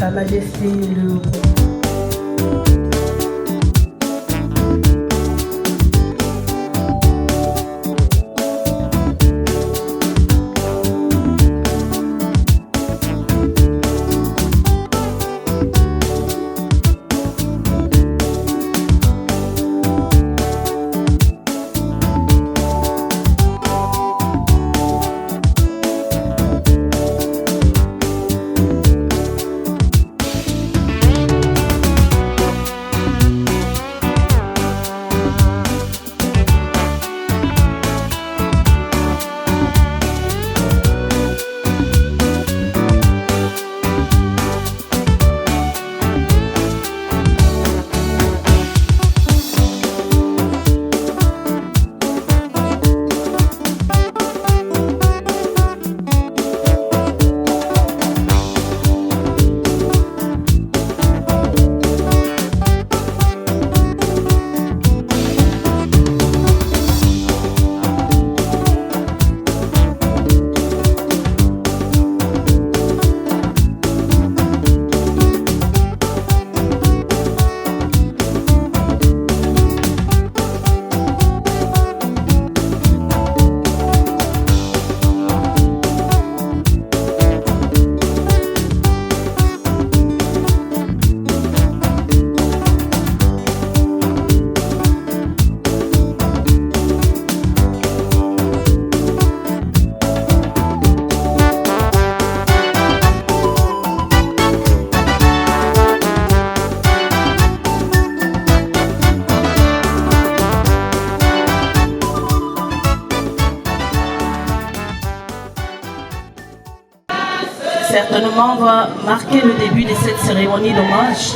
Sa Majesté le certainement va marquer le début de cette cérémonie d'hommage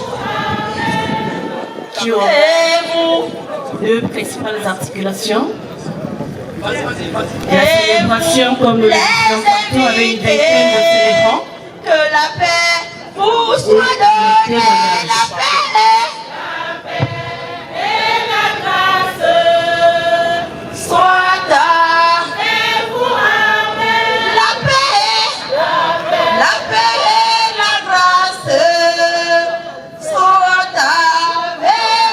qui aura deux principales articulations. La célébration, comme nous le disons tantôt, avec une vingtaine de célébrants. Que la paix vous soit donnée, la paix et la grâce soient avec vous. Amen. La paix et la grâce soient avec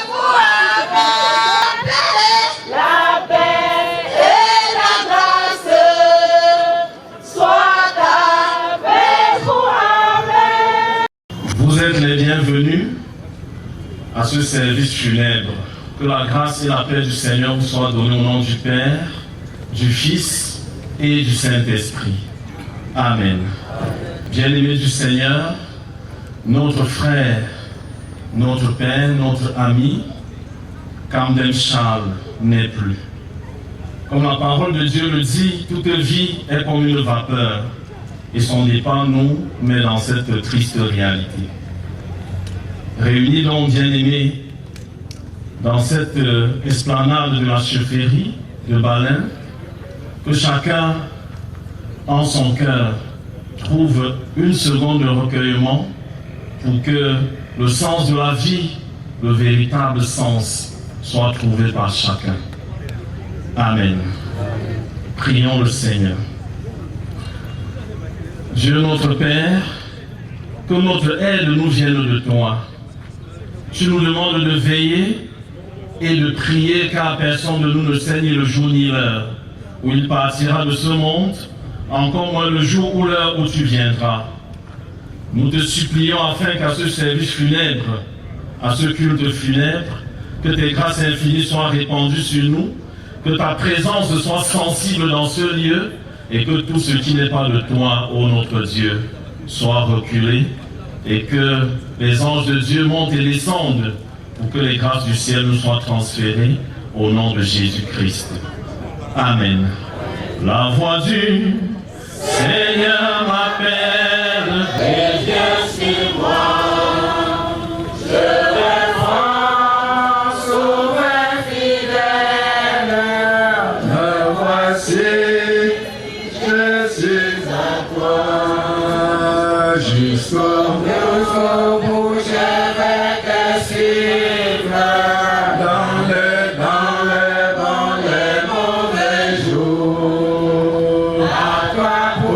vous. Amen. La paix et la grâce soient avec vous. Amen. Vous êtes les bienvenus à ce service funèbre. Que la grâce et la paix du Seigneur vous soient données au nom du Père, du Fils et du Saint-Esprit. Amen. Bien-aimés du Seigneur, notre frère, notre Père, notre ami, Camden Charles n'est plus. Comme la parole de Dieu le dit, toute vie est comme une vapeur et son départ nous met dans cette triste réalité. Réunis donc, bien-aimés, dans cette esplanade de la chefferie de Balin, que chacun, en son cœur, trouve une seconde de recueillement pour que le sens de la vie, le véritable sens, soit trouvé par chacun. Amen. Prions le Seigneur. Dieu notre Père, que notre aide nous vienne de toi. Tu nous demandes de veiller et de prier, car personne de nous ne sait ni le jour ni l'heure où il partira de ce monde, encore moins le jour ou l'heure où tu viendras. Nous te supplions afin qu'à ce service funèbre, à ce culte funèbre, que tes grâces infinies soient répandues sur nous, que ta présence soit sensible dans ce lieu et que tout ce qui n'est pas de toi, ô notre Dieu, soit reculé et que les anges de Dieu montent et descendent pour que les grâces du ciel nous soient transférées au nom de Jésus-Christ. Amen. La voix du Seigneur m'appelle, et viens sur moi. À toi pour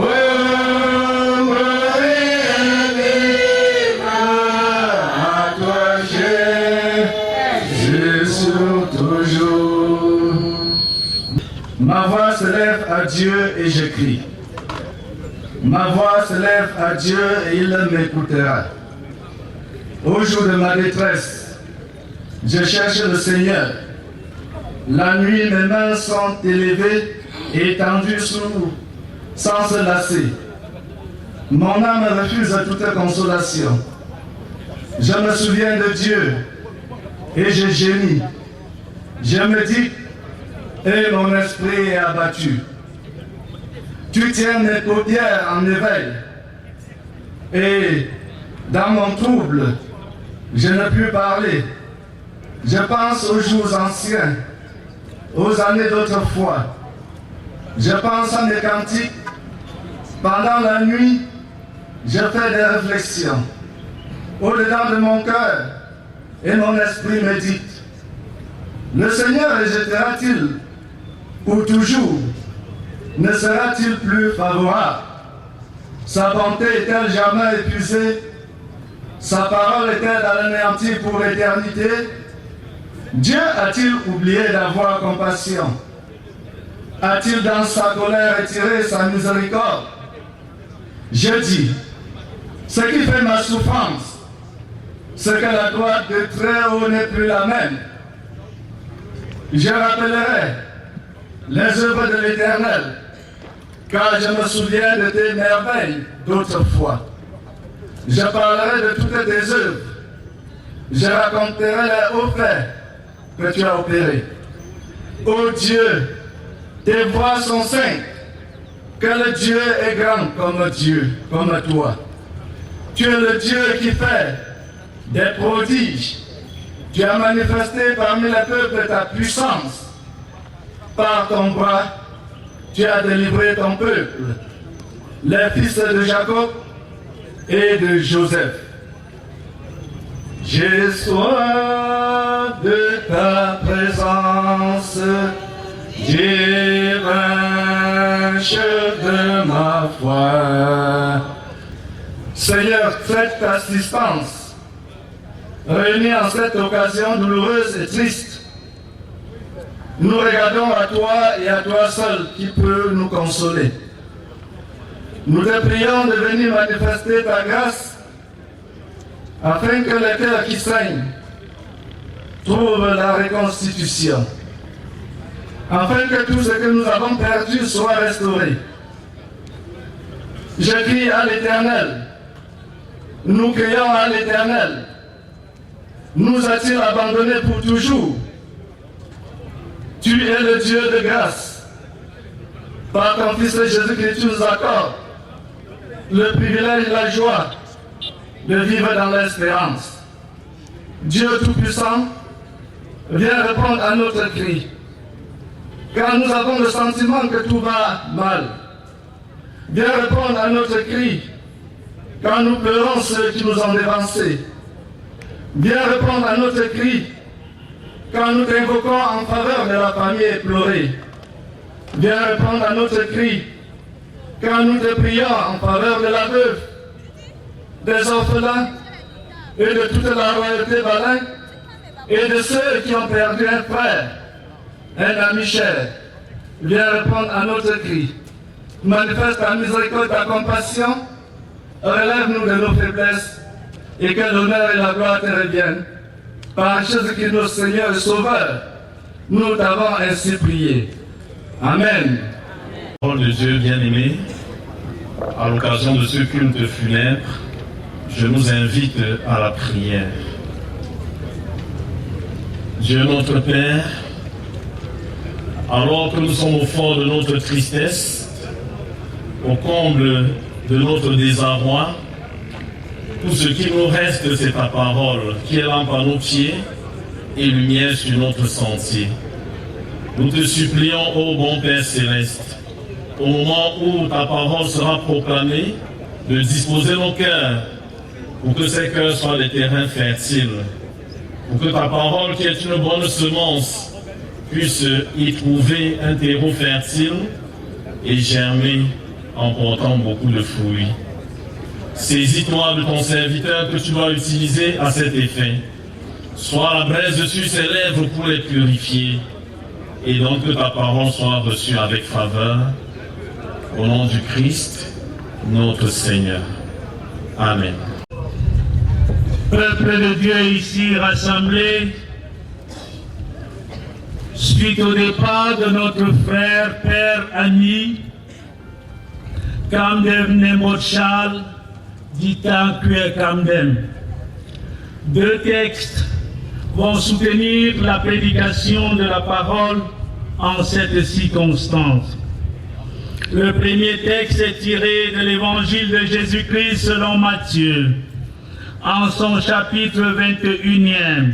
mourir et vivre. Dieu et je crie. Ma voix se lève à Dieu et il m'écoutera. Au jour de ma détresse, je cherche le Seigneur. La nuit, mes mains sont élevées et étendues sans se lasser. Mon âme refuse toute consolation. Je me souviens de Dieu et je gémis. Je me dis, et mon esprit est abattu. Tu tiens mes paupières en éveil. Et dans mon trouble, je ne puis parler. Je pense aux jours anciens, aux années d'autrefois. Je pense à mes cantiques. Pendant la nuit, je fais des réflexions. Au-dedans de mon cœur, et mon esprit médite. Le Seigneur rejettera-t-il pour toujours? Ne sera-t-il plus favorable? Sa bonté est-elle jamais épuisée? Sa parole est-elle à l'anéantir pour l'éternité? Dieu a-t-il oublié d'avoir compassion? A-t-il dans sa colère retiré sa miséricorde? Je dis, ce qui fait ma souffrance, c'est que la gloire de Très-Haut n'est plus la même. Je rappellerai les œuvres de l'Éternel, car je me souviens de tes merveilles d'autrefois. Je parlerai de toutes tes œuvres. Je raconterai les hauts faits que tu as opérés. Ô Dieu, tes voies sont saintes. Quel Dieu est grand comme Dieu, comme toi. Tu es le Dieu qui fait des prodiges. Tu as manifesté parmi les peuples ta puissance. Par ton bras, tu as délivré ton peuple, les fils de Jacob et de Joseph. J'ai soif de ta présence, divin chef de ma foi. Seigneur, faites ta assistance, réunis en cette occasion douloureuse et triste. Nous regardons à toi et à toi seul qui peut nous consoler. Nous te prions de venir manifester ta grâce afin que les cœurs qui saignent trouvent la reconstitution, afin que tout ce que nous avons perdu soit restauré. Je crie à l'Éternel, nous crions à l'Éternel. Nous a-t-il abandonnés pour toujours? Tu es le Dieu de grâce. Par ton Fils Jésus-Christ, tu nous accordes le privilège et la joie de vivre dans l'espérance. Dieu Tout-Puissant, viens répondre à notre cri. Car nous avons le sentiment que tout va mal. Viens répondre à notre cri. Car nous pleurons ceux qui nous ont dévancés. Viens répondre à notre cri. Quand nous t'invoquons en faveur de la famille éplorée. Viens répondre à notre cri. Quand nous te prions en faveur de la veuve, des orphelins et de toute la royauté Balin et de ceux qui ont perdu un frère, un ami cher. Viens répondre à notre cri. Manifeste ta miséricorde, ta compassion. Relève-nous de nos faiblesses et que l'honneur et la gloire te reviennent. Par Jésus-Christ, notre Seigneur et Sauveur, nous t'avons ainsi prié. Amen. Parole de Dieu bien-aimé, à l'occasion de ce culte funèbre, je nous invite à la prière. Dieu notre Père, alors que nous sommes au fond de notre tristesse, au comble de notre désarroi, tout ce qui nous reste, c'est ta parole, qui est lampe à nos pieds et lumière sur notre sentier. Nous te supplions, ô bon Père Céleste, au moment où ta parole sera proclamée, de disposer nos cœurs pour que ces cœurs soient des terrains fertiles, pour que ta parole, qui est une bonne semence, puisse y trouver un terreau fertile et germer en portant beaucoup de fruits. Saisis-toi de ton serviteur que tu dois utiliser à cet effet. Sois la braise sur ses lèvres pour les purifier, et donc que ta parole soit reçue avec faveur. Au nom du Christ, notre Seigneur. Amen. Peuple de Dieu ici rassemblé, suite au départ de notre frère, Père Annie, Kamdem Nemochal, Ditan Kue Kamdem. Deux textes vont soutenir la prédication de la parole en cette circonstance. Le premier texte est tiré de l'évangile de Jésus-Christ selon Matthieu, en son chapitre 21e,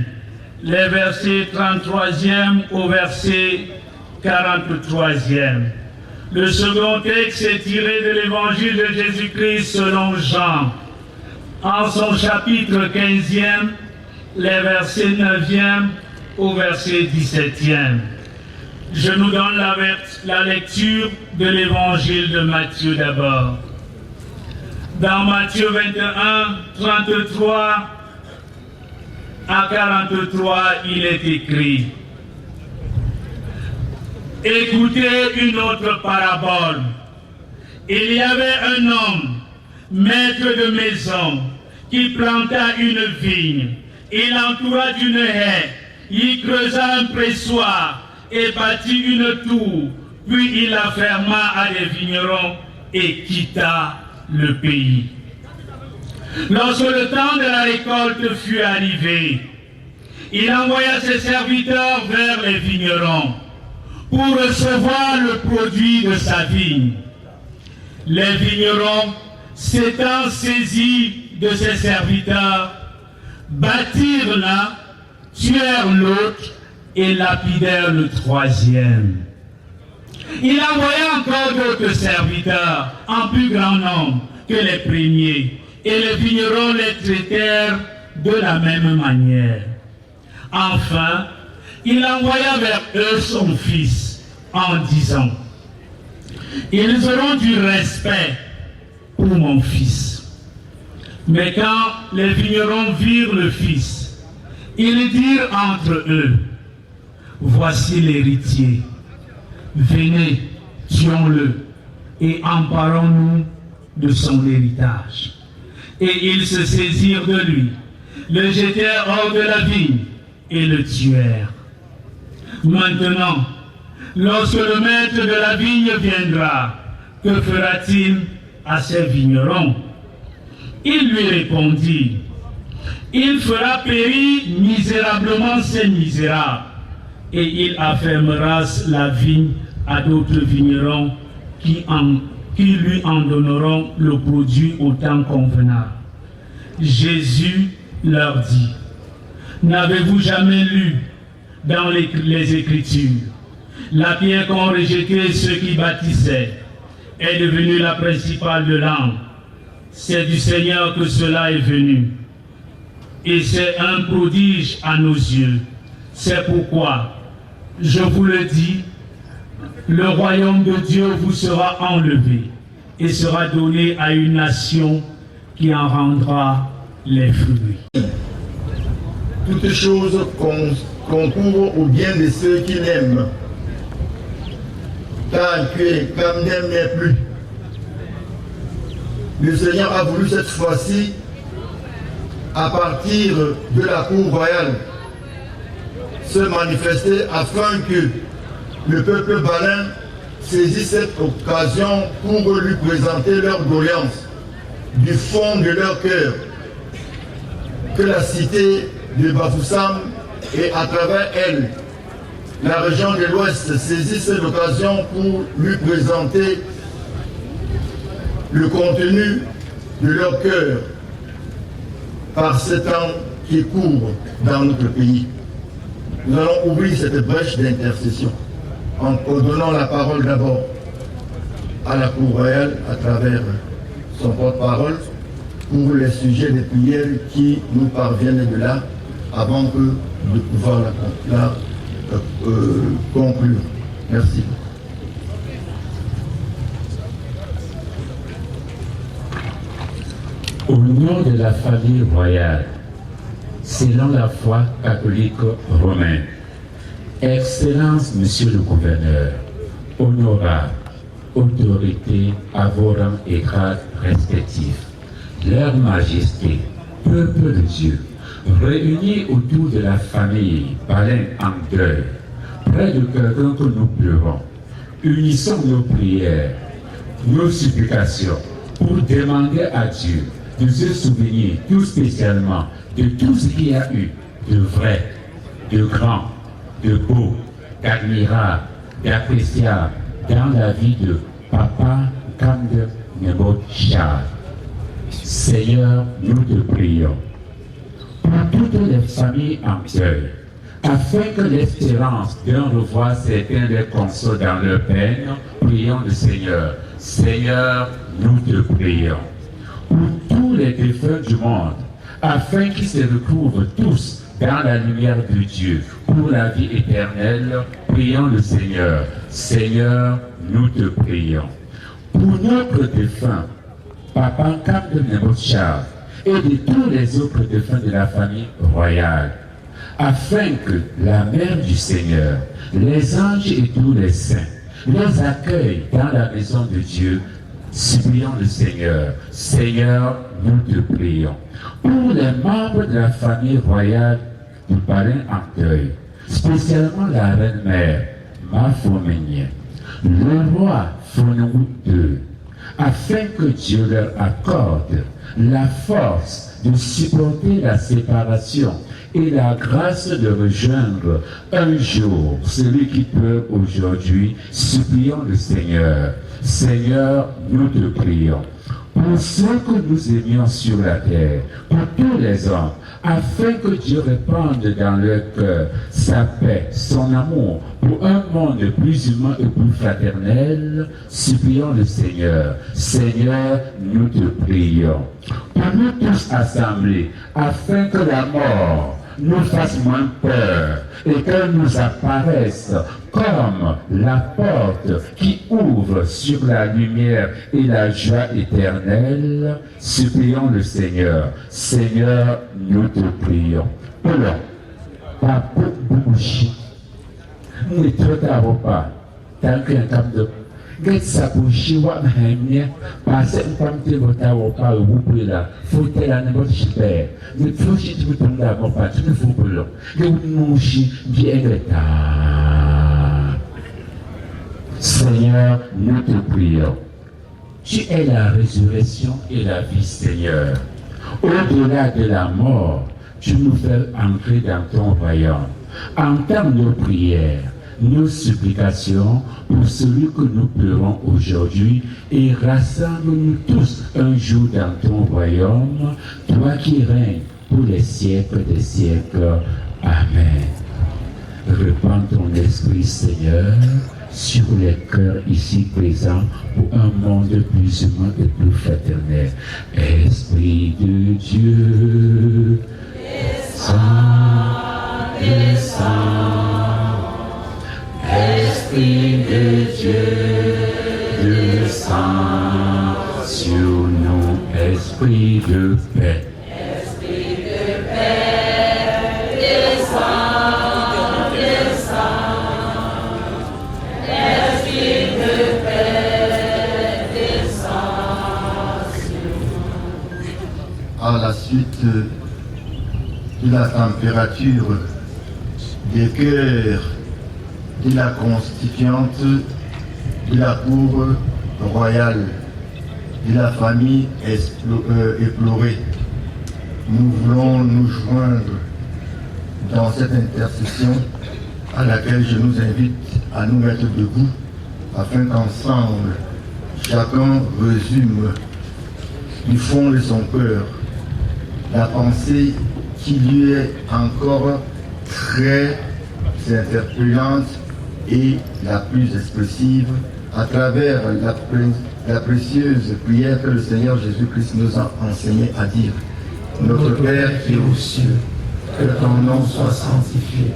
les versets 33e au verset 43e. Le second texte est tiré de l'évangile de Jésus-Christ selon Jean, en son chapitre 15e, les versets 9e au verset 17e. Je nous donne la lecture de l'évangile de Matthieu d'abord. Dans Matthieu 21, 33 à 43, il est écrit: écoutez une autre parabole. Il y avait un homme, maître de maison, qui planta une vigne. Il l'entoura d'une haie, il creusa un pressoir et bâtit une tour, puis il la ferma à des vignerons et quitta le pays. Lorsque le temps de la récolte fut arrivé, il envoya ses serviteurs vers les vignerons pour recevoir le produit de sa vigne. Les vignerons, s'étant saisis de ses serviteurs, bâtirent l'un, tuèrent l'autre et lapidèrent le troisième. Il envoya encore d'autres serviteurs en plus grand nombre que les premiers, et les vignerons les traitèrent de la même manière. Enfin, il envoya vers eux son fils en disant: ils auront du respect pour mon fils. Mais quand les vignerons virent le fils, ils dirent entre eux: voici l'héritier, venez, tuons-le et emparons-nous de son héritage. Et ils se saisirent de lui, le jetèrent hors de la vigne et le tuèrent. Maintenant, lorsque le maître de la vigne viendra, que fera-t-il à ces vignerons? Il lui répondit: il fera périr misérablement ces misérables, et il affermera la vigne à d'autres vignerons qui lui en donneront le produit au temps convenable. Jésus leur dit: n'avez-vous jamais lu dans les Écritures, la pierre qu'ont rejetée ceux qui bâtissaient est devenue la principale de l'angle. C'est du Seigneur que cela est venu, et c'est un prodige à nos yeux. C'est pourquoi, je vous le dis, le royaume de Dieu vous sera enlevé et sera donné à une nation qui en rendra les fruits. Toutes choses concourent au bien de ceux qui l'aiment, car que Kamdem n'est plus. Le Seigneur a voulu cette fois-ci, à partir de la cour royale, se manifester afin que le peuple balin saisisse cette occasion pour lui présenter leur doléance du fond de leur cœur. Que la cité de Bafoussam et à travers elle, la région de l'Ouest saisisse l'occasion pour lui présenter le contenu de leur cœur par ce temps qui court dans notre pays. Nous allons ouvrir cette brèche d'intercession en donnant la parole d'abord à la Cour royale à travers son porte-parole pour les sujets de prière qui nous parviennent de là avant de pouvoir la conclure. Merci. Au nom de la famille royale, selon la foi catholique romaine, Excellence, Monsieur le Gouverneur, honorable, autorités à vos rangs et grades respectifs. Leur Majesté, peuple de Dieu, réunis autour de la famille Balin en deuil, près de quelqu'un que nous pleurons, unissons nos prières, nos supplications pour demander à Dieu de se souvenir tout spécialement de tout ce qu'il y a eu de vrai, de grand, de beau, d'admirable, d'appréciable dans la vie de Papa Kamde Nebot Charles. Seigneur, nous te prions pour toutes les familles en deuil, afin que l'espérance d'un revoir certains les console dans leur peine, prions le Seigneur. Seigneur, nous te prions pour tous les défunts du monde, afin qu'ils se retrouvent tous dans la lumière de Dieu pour la vie éternelle, prions le Seigneur. Seigneur, nous te prions pour notre défunt, Papa Kamde Nebot Charles, et de tous les autres défunts de la famille royale, afin que la mère du Seigneur, les anges et tous les saints les accueillent dans la maison de Dieu. Supplions le Seigneur. Seigneur, nous te prions pour les membres de la famille royale du Balin en deuil, spécialement la reine-mère Mafoménie, le roi Fonoou II, afin que Dieu leur accorde la force de supporter la séparation et la grâce de rejoindre un jour celui qui pleure aujourd'hui. Supplions le Seigneur. Seigneur, nous te prions pour ceux que nous aimions sur la terre, pour tous les hommes, afin que Dieu répande dans leur cœur sa paix, son amour, pour un monde plus humain et plus fraternel. Supplions le Seigneur. Seigneur, nous te prions pour nous tous assemblés, afin que la mort nous fasse moins peur et qu'elle nous apparaisse comme la porte qui ouvre sur la lumière et la joie éternelle. Supplions le Seigneur. Seigneur, nous te prions. Alors, Papa Bouchi, nous ne traitons pas tant qu'un cap de Getsabushi wa mahemia, parce que nous ne pouvons pas vous prier là. Faut-il la notre chipère? Nous faut que tu me la pas, tu ne faut pas là. Nous nous bien l'état. Seigneur, nous te prions. Tu es la résurrection et la vie, Seigneur. Au-delà de la mort, tu nous fais entrer dans ton royaume. Entends nos prières, nos supplications pour celui que nous pleurons aujourd'hui et rassemble-nous tous un jour dans ton royaume, toi qui règnes pour les siècles des siècles. Amen. Répands ton esprit, Seigneur, sur les cœurs ici présents pour un monde plus humain et plus fraternel. Esprit de Dieu, descends, descends. Esprit de Dieu, descends sur nous. Esprit de paix, à la suite de la température des cœurs de la constituante de la cour royale de la famille éplorée. Nous voulons nous joindre dans cette intercession à laquelle je nous invite à nous mettre debout afin qu'ensemble chacun résume du fond de son cœur la pensée qui lui est encore très interpellante et la plus expressive à travers la précieuse prière que le Seigneur Jésus-Christ nous a enseigné à dire. Notre Père qui est aux cieux, que ton nom soit sanctifié,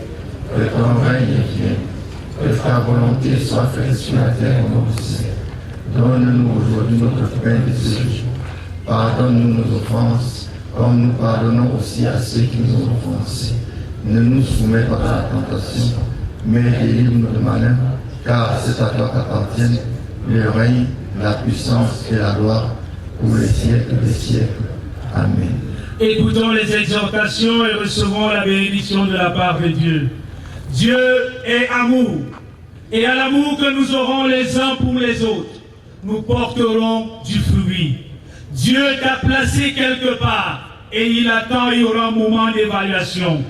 que ton règne vienne, que ta volonté soit faite sur la terre comme au ciel. Donne-nous aujourd'hui notre pain de ce jour. Pardonne-nous nos offenses, comme nous pardonnons aussi à ceux qui nous ont offensés. Ne nous soumets pas à la tentation, mais délivre-nous de malin, car c'est à toi qu'appartiennent le règne, la puissance et la gloire pour les siècles des siècles. Amen. Écoutons les exhortations et recevons la bénédiction de la part de Dieu. Dieu est amour. Et à l'amour que nous aurons les uns pour les autres, nous porterons du fruit. Dieu t'a placé quelque part et il attend, il y aura un moment d'évaluation.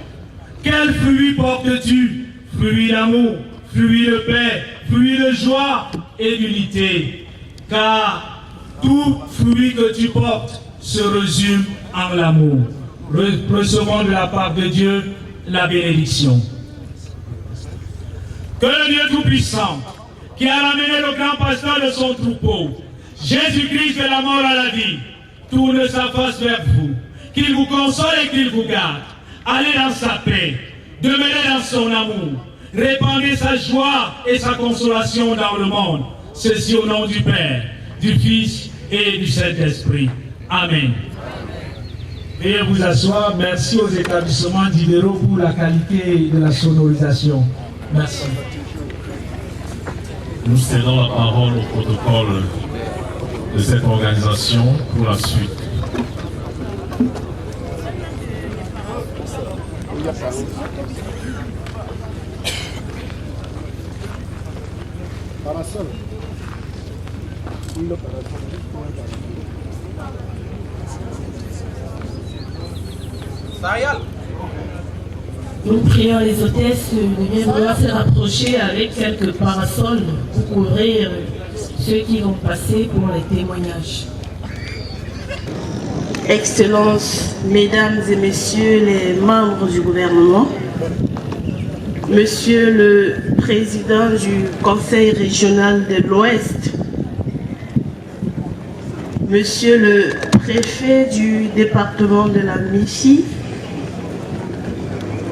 Quel fruit portes-tu? Fruit d'amour, fruit de paix, fruit de joie et d'unité. Car tout fruit que tu portes se résume en l'amour. Recevons de la part de Dieu la bénédiction. Que le Dieu Tout-Puissant, qui a ramené le grand pasteur de son troupeau, Jésus-Christ de la mort à la vie, tourne sa face vers vous, qu'il vous console et qu'il vous garde. Allez dans sa paix, demeurez dans son amour, répandez sa joie et sa consolation dans le monde. Ceci au nom du Père, du Fils et du Saint-Esprit. Amen. Veuillez vous asseoir. Merci aux établissements libéraux pour la qualité de la sonorisation. Merci. Nous cédons la parole au protocole de cette organisation pour la suite. Nous prions les hôtesses de bien vouloir se rapprocher avec quelques parasols pour couvrir ceux qui vont passer pour les témoignages. Excellences, Mesdames et Messieurs les membres du gouvernement, Monsieur le Président du Conseil régional de l'Ouest, Monsieur le Préfet du département de la MIFI,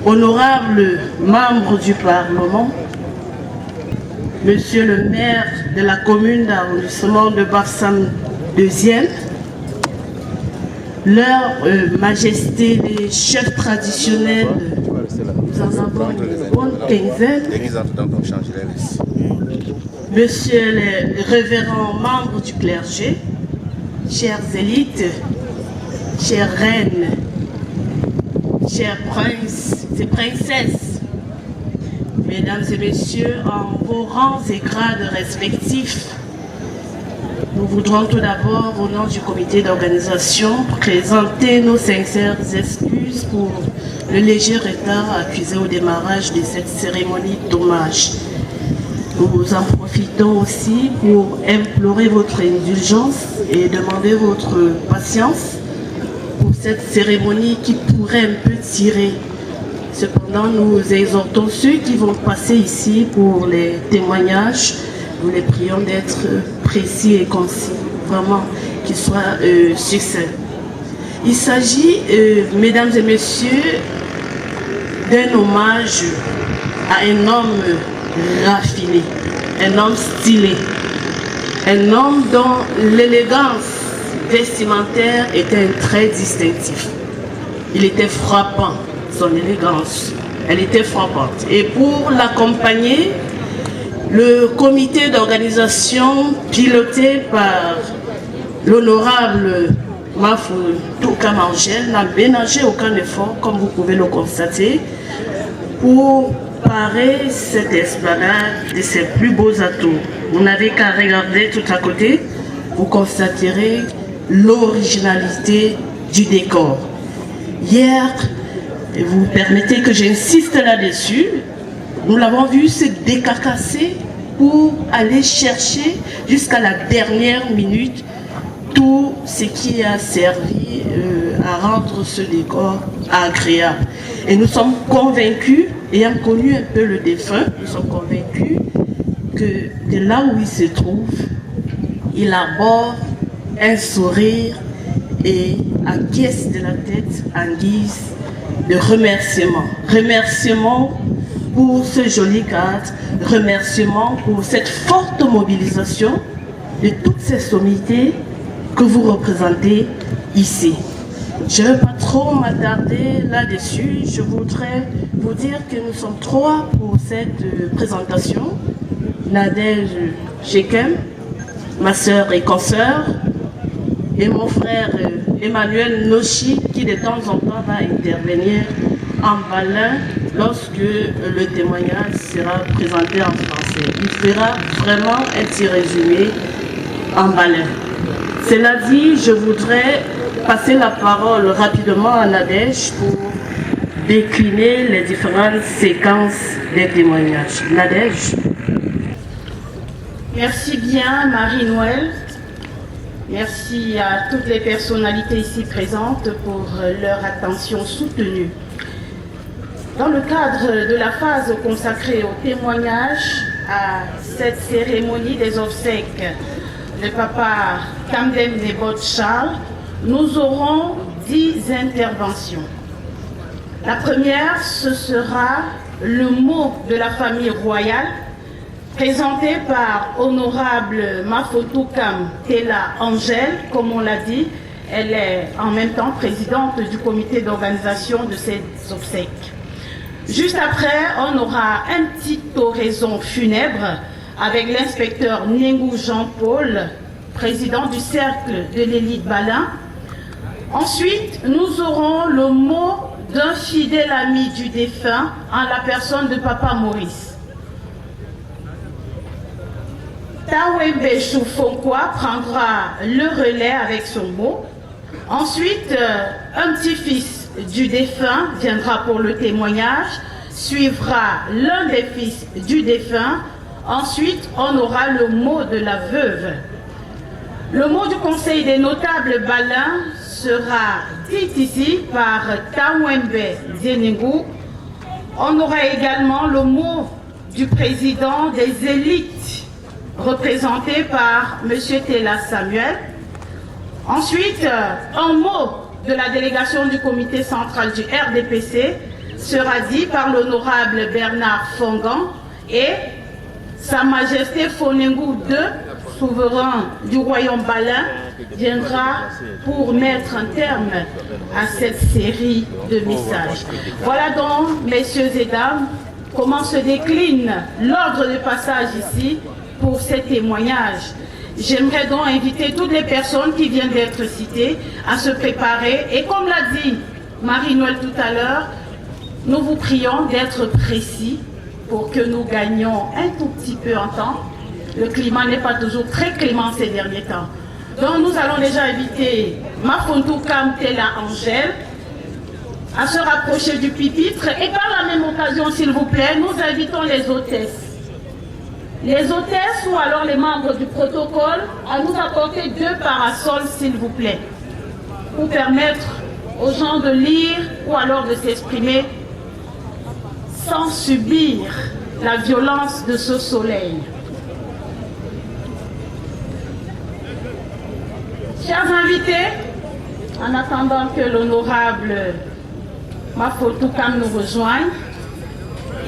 honorables membres du Parlement, Monsieur le maire de la commune d'arrondissement de Bafoussam 2e, Leur Majesté les chefs traditionnels, nous en avons une bonne quinzaine, Monsieur les révérends membres du clergé, chères élites, chères reines, chers princes et princesses, Mesdames et Messieurs, en vos rangs et grades respectifs, nous voudrons tout d'abord, au nom du comité d'organisation, présenter nos sincères excuses pour le léger retard accusé au démarrage de cette cérémonie d'hommage. Nous en profitons aussi pour implorer votre indulgence et demander votre patience pour cette cérémonie qui pourrait un peu tirer. Cependant, nous exhortons ceux qui vont passer ici pour les témoignages, nous les prions d'être précis et concis, vraiment qu'ils soient succincts. Il s'agit, mesdames et messieurs, d'un hommage à un homme raffiné, un homme stylé, un homme dont l'élégance vestimentaire était un trait distinctif. Il était frappant, son élégance, elle était frappante. Et pour l'accompagner, le comité d'organisation piloté par l'honorable Mafou Toukamangel n'a ménagé aucun effort, comme vous pouvez le constater, pour parer cette esplanade de ses plus beaux atouts. Vous n'avez qu'à regarder tout à côté, vous constaterez l'originalité du décor. Hier, et vous permettez que j'insiste là-dessus, nous l'avons vu se décarcasser pour aller chercher jusqu'à la dernière minute tout ce qui a servi à rendre ce décor agréable. Et nous sommes convaincus, ayant connu un peu le défunt, nous sommes convaincus que de là où il se trouve, il arbore un sourire et acquiesce de la tête en guise de remerciement. Remerciement pour ce joli cadre, remerciement pour cette forte mobilisation de toutes ces sommités que vous représentez ici. Je ne vais pas trop m'attarder là-dessus, je voudrais vous dire que nous sommes trois pour cette présentation. Nadège Shekem, ma sœur et consoeur, et mon frère Emmanuel Nochi, qui de temps en temps va intervenir en balin lorsque le témoignage sera présenté en français. Il fera vraiment un petit résumé en balin. Cela dit, je voudrais passer la parole rapidement à Nadège pour décliner les différentes séquences des témoignages. Nadège. Merci bien Marie-Noël. Merci à toutes les personnalités ici présentes pour leur attention soutenue. Dans le cadre de la phase consacrée au témoignage à cette cérémonie des obsèques de Papa Kamdem Nebot Charles, nous aurons 10 interventions. La première, ce sera le mot de la famille royale, présenté par Honorable Mafotoukam Tela Angèle, comme on l'a dit. Elle est en même temps présidente du comité d'organisation de ces obsèques. Juste après, on aura un petit oraison funèbre avec l'inspecteur Nengou Jean-Paul, président du cercle de l'élite Balin. Ensuite, nous aurons le mot d'un fidèle ami du défunt en la personne de Papa Maurice. Tawembe Choufonkwa prendra le relais avec son mot. Ensuite, un petit-fils du défunt viendra pour le témoignage, suivra l'un des fils du défunt. Ensuite, on aura le mot de la veuve. Le mot du Conseil des notables Balin sera dit ici par Tawembe Dienengou. On aura également le mot du président des élites, représenté par M. Tela Samuel. Ensuite, un mot de la délégation du comité central du RDPC sera dit par l'honorable Bernard Fongan et Sa Majesté Fonengou II, souverain du royaume Balin, viendra pour mettre un terme à cette série de messages. Voilà donc, messieurs et dames, comment se décline l'ordre de passage ici pour ces témoignages. J'aimerais donc inviter toutes les personnes qui viennent d'être citées à se préparer. Et comme l'a dit Marie-Noël tout à l'heure, nous vous prions d'être précis pour que nous gagnions un tout petit peu en temps. Le climat n'est pas toujours très clément ces derniers temps. Donc nous allons déjà inviter Mafotoukam Tela Angèle à se rapprocher du pupitre. Et par la même occasion, s'il vous plaît, nous invitons les hôtesses. Les hôtesses ou alors les membres du protocole à nous apporter 2 parasols, s'il vous plaît, pour permettre aux gens de lire ou alors de s'exprimer sans subir la violence de ce soleil. Chers invités, en attendant que l'honorable Mafotoukam nous rejoigne,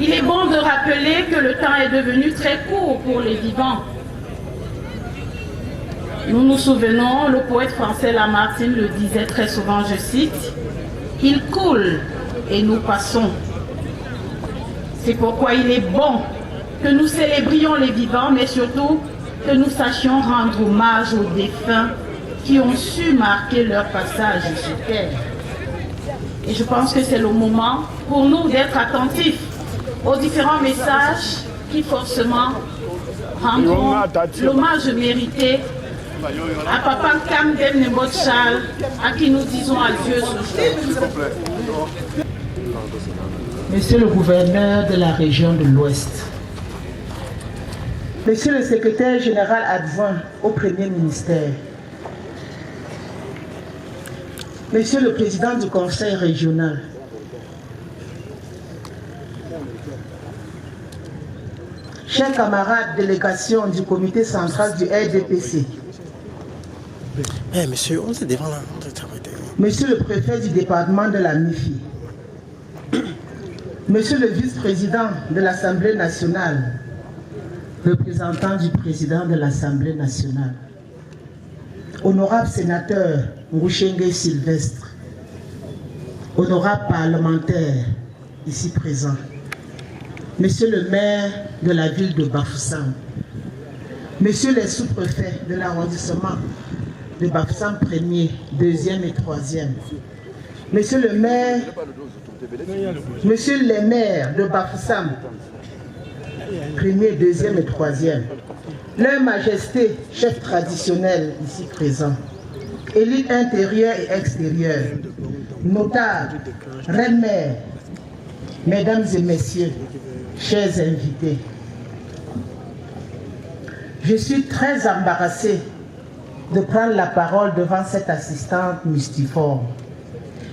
il est bon de rappeler que le temps est devenu très court pour les vivants. Nous nous souvenons, le poète français Lamartine le disait très souvent, je cite, « Il coule et nous passons ». C'est pourquoi il est bon que nous célébrions les vivants, mais surtout que nous sachions rendre hommage aux défunts qui ont su marquer leur passage sur terre. Et je pense que c'est le moment pour nous d'être attentifs aux différents messages qui forcément rendront l'hommage mérité à Papa Kamdem Nebot Charles, à qui nous disons adieu ce jour. Monsieur le gouverneur de la région de l'Ouest, Monsieur le secrétaire général adjoint au Premier ministère, Monsieur le président du conseil régional, chers camarades délégation du comité central du RDPC, monsieur, on est devant là. Monsieur le préfet du département de la MIFI, Monsieur le vice-président de l'Assemblée nationale, représentant du président de l'Assemblée nationale, honorable sénateur Ngouchenge Sylvestre, honorable parlementaire ici présent, Monsieur le maire de la ville de Bafoussam, Messieurs les sous-préfets de l'arrondissement de Bafoussam 1er, 2e et 3e, Monsieur les maires de Bafoussam 1er, 2e et 3e, Leur Majesté, chef traditionnel ici présent, élite intérieure et extérieure, notables, reines-mères, mesdames et messieurs, chers invités, je suis très embarrassé de prendre la parole devant cette assistante mustiforme.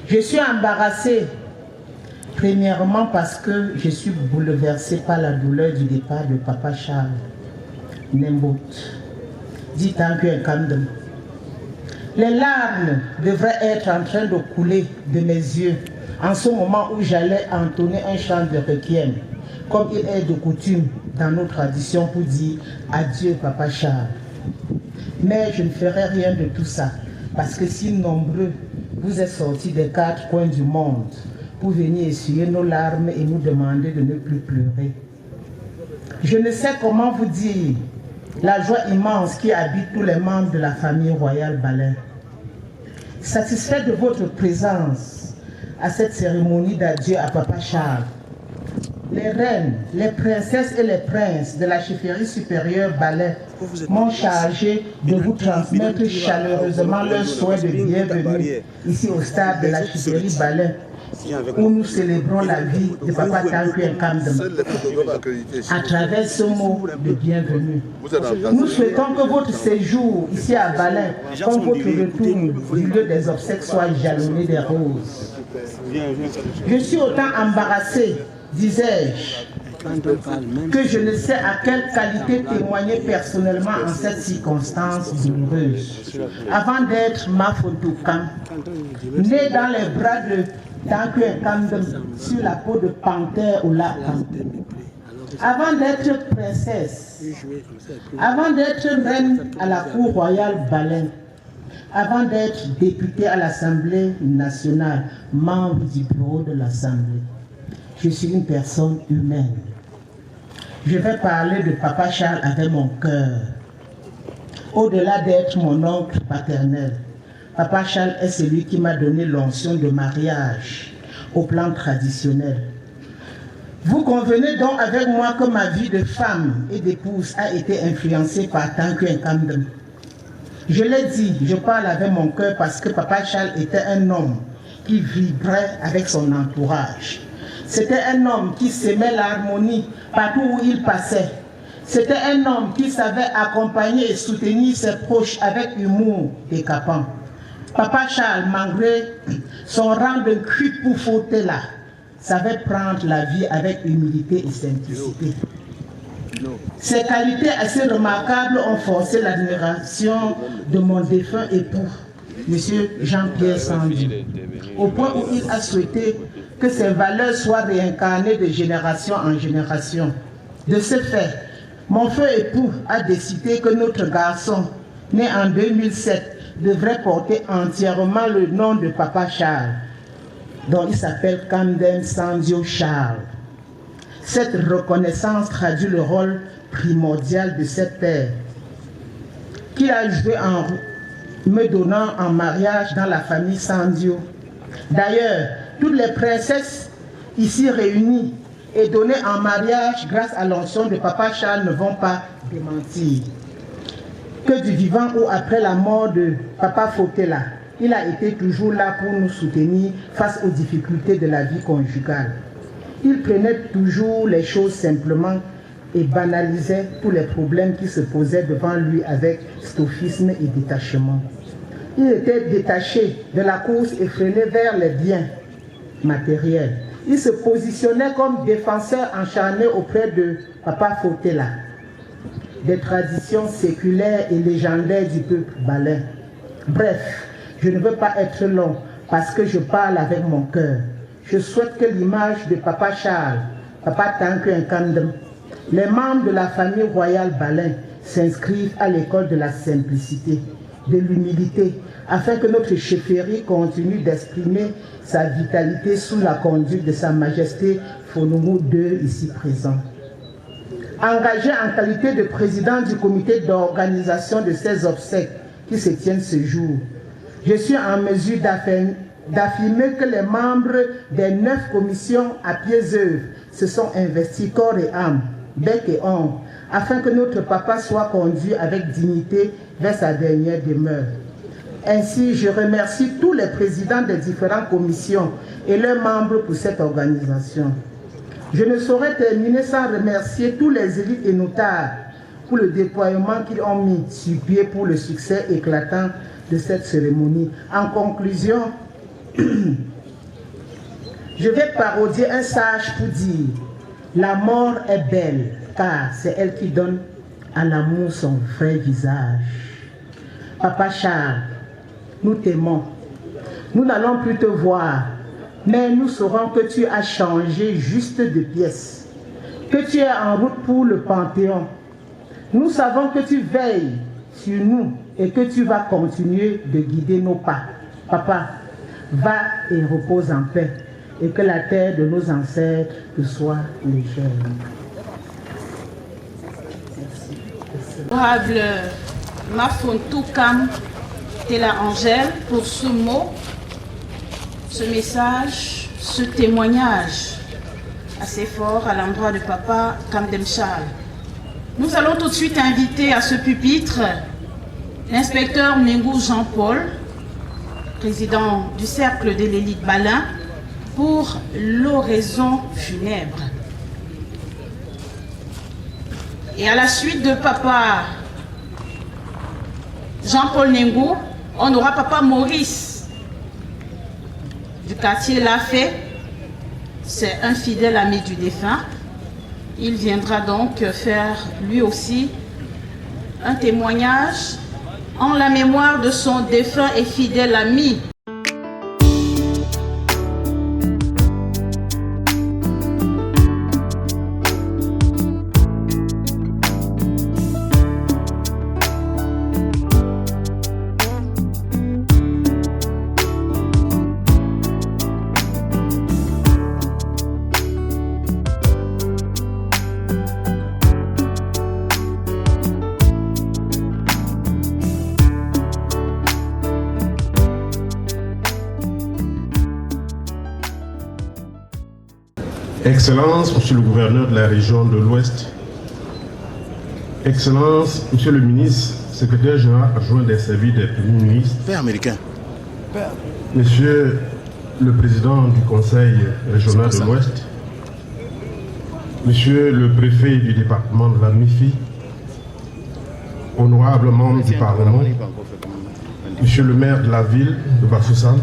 Je suis embarrassé, premièrement parce que je suis bouleversé par la douleur du départ de Papa Charles Nembot, dit Tanguy Nkandem. Les larmes devraient être en train de couler de mes yeux en ce moment où j'allais entonner un chant de requiem, comme il est de coutume dans nos traditions pour dire adieu Papa Charles. Mais je ne ferai rien de tout ça, parce que si nombreux vous êtes sortis des 4 coins du monde pour venir essuyer nos larmes et nous demander de ne plus pleurer. Je ne sais comment vous dire la joie immense qui habite tous les membres de la famille royale Balein. Satisfait de votre présence à cette cérémonie d'adieu à Papa Charles, les reines, les princesses et les princes de la chefferie supérieure Balein m'ont chargé de vous transmettre chaleureusement leurs souhaits de bienvenue ici au stade de la chefferie Balein, où nous célébrons la vie de Papa Tanguy Nkandem à travers ce mot de bienvenue. Nous souhaitons que votre séjour ici à Balein, comme votre retour du lieu des obsèques, soit jalonné des roses. Je suis autant embarrassé, disais-je, que je ne sais à quelle qualité témoigner personnellement en cette circonstance douloureuse. Avant d'être Mafotokam, né dans les bras de Tanguy Nkandem sur la peau de panthère au lac, avant d'être princesse, avant d'être reine à la cour royale Balein, avant d'être députée à l'Assemblée nationale, membre du bureau de l'Assemblée, je suis une personne humaine. Je vais parler de Papa Charles avec mon cœur. Au-delà d'être mon oncle paternel, Papa Charles est celui qui m'a donné l'onction de mariage au plan traditionnel. Vous convenez donc avec moi que ma vie de femme et d'épouse a été influencée par Tanguy Nkandem. Je l'ai dit, je parle avec mon cœur parce que Papa Charles était un homme qui vibrait avec son entourage. C'était un homme qui s'aimait l'harmonie partout où il passait. C'était un homme qui savait accompagner et soutenir ses proches avec humour décapant. Papa Charles, malgré son rang de Kripoufotela, savait prendre la vie avec humilité et simplicité. Ces qualités assez remarquables ont forcé l'admiration de mon défunt époux, M. Jean-Pierre Sandy, au point où il a souhaité que ces valeurs soient réincarnées de génération en génération. De ce fait, mon feu époux a décidé que notre garçon, né en 2007, devrait porter entièrement le nom de Papa Charles, dont il s'appelle Kandem Sandio Charles. Cette reconnaissance traduit le rôle primordial de cet père, qu'il a joué en me donnant en mariage dans la famille Sandio. D'ailleurs, toutes les princesses ici réunies et données en mariage grâce à l'onction de Papa Charles ne vont pas démentir. Que du vivant ou après la mort de Papa Fotela, il a été toujours là pour nous soutenir face aux difficultés de la vie conjugale. Il prenait toujours les choses simplement et banalisait tous les problèmes qui se posaient devant lui avec stophisme et détachement. Il était détaché de la course effrénée vers les biens matériels. Il se positionnait comme défenseur acharné auprès de Papa Fotela, des traditions séculaires et légendaires du peuple balein. Bref, je ne veux pas être long parce que je parle avec mon cœur. Je souhaite que l'image de Papa Charles, Papa Tanguy Nkandem, les membres de la famille royale Balein s'inscrivent à l'école de la simplicité, de l'humilité, afin que notre chefferie continue d'exprimer sa vitalité sous la conduite de Sa Majesté Fonomo II ici présent. engagé en qualité de président du comité d'organisation de ces obsèques qui se tiennent ce jour, je suis en mesure d'affirmer que les membres des 9 commissions à pieds-œuvre se sont investis corps et âme, bec et ongle, afin que notre papa soit conduit avec dignité vers sa dernière demeure. Ainsi, je remercie tous les présidents des différentes commissions et leurs membres pour cette organisation. Je ne saurais terminer sans remercier tous les élites et notables pour le déploiement qu'ils ont mis sur pied pour le succès éclatant de cette cérémonie. En conclusion, je vais parodier un sage pour dire « La mort est belle, car c'est elle qui donne à l'amour son vrai visage. » Papa Charles, nous t'aimons. Nous n'allons plus te voir, mais nous saurons que tu as changé juste de pièce, que tu es en route pour le Panthéon. Nous savons que tu veilles sur nous et que tu vas continuer de guider nos pas. Papa, va et repose en paix, et que la terre de nos ancêtres te soit légère. Honorable Mafontou Kam Tela Angèle pour ce mot, ce message, ce témoignage assez fort à l'endroit de Papa Kamdem Charles. Nous allons tout de suite inviter à ce pupitre l'inspecteur Nengou Jean-Paul, président du cercle de l'élite Balin, pour l'oraison funèbre. Et à la suite de Papa Jean-Paul Nengou, on aura Papa Maurice du quartier Lafay. C'est un fidèle ami du défunt. Il viendra donc faire lui aussi un témoignage en la mémoire de son défunt et fidèle ami. Excellences, Monsieur le gouverneur de la région de l'Ouest, Excellences, Monsieur le ministre, secrétaire général adjoint des services des premiers ministres, Monsieur le président du Conseil régional de l'Ouest, Monsieur le préfet du département de la MIFI, honorables membres du Parlement, Monsieur le maire de la ville de Bafoussam,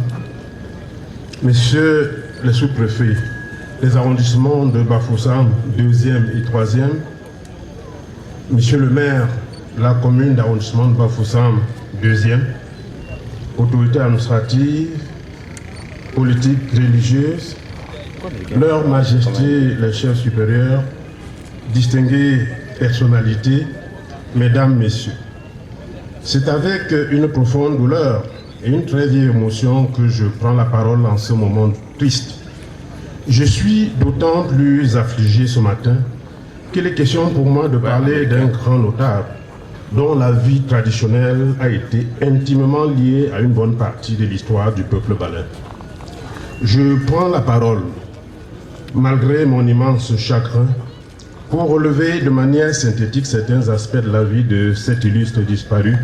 Messieurs les sous-préfets, les arrondissements de Bafoussam 2e et 3e, Monsieur le maire de la commune d'arrondissement de Bafoussam 2e, autorités administratives, politiques, religieuses, Leur Majesté, les chefs supérieurs, distinguées personnalités, Mesdames, Messieurs, c'est avec une profonde douleur et une très vieille émotion que je prends la parole en ce moment triste. Je suis d'autant plus affligé ce matin qu'il est question pour moi de parler d'un grand notable dont la vie traditionnelle a été intimement liée à une bonne partie de l'histoire du peuple balin. Je prends la parole, malgré mon immense chagrin, pour relever de manière synthétique certains aspects de la vie de cet illustre disparu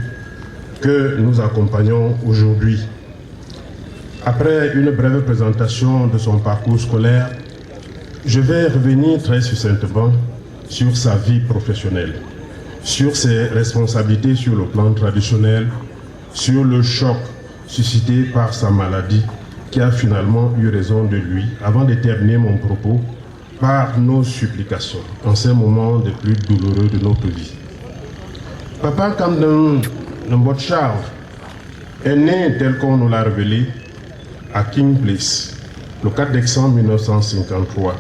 que nous accompagnons aujourd'hui. Après une brève présentation de son parcours scolaire, je vais revenir très succinctement sur sa vie professionnelle, sur ses responsabilités sur le plan traditionnel, sur le choc suscité par sa maladie qui a finalement eu raison de lui, avant de terminer mon propos par nos supplications en ces moments les plus douloureux de notre vie. Papa Kamdem Charles est né tel qu'on nous l'a révélé à King Place, le 4 décembre 1953.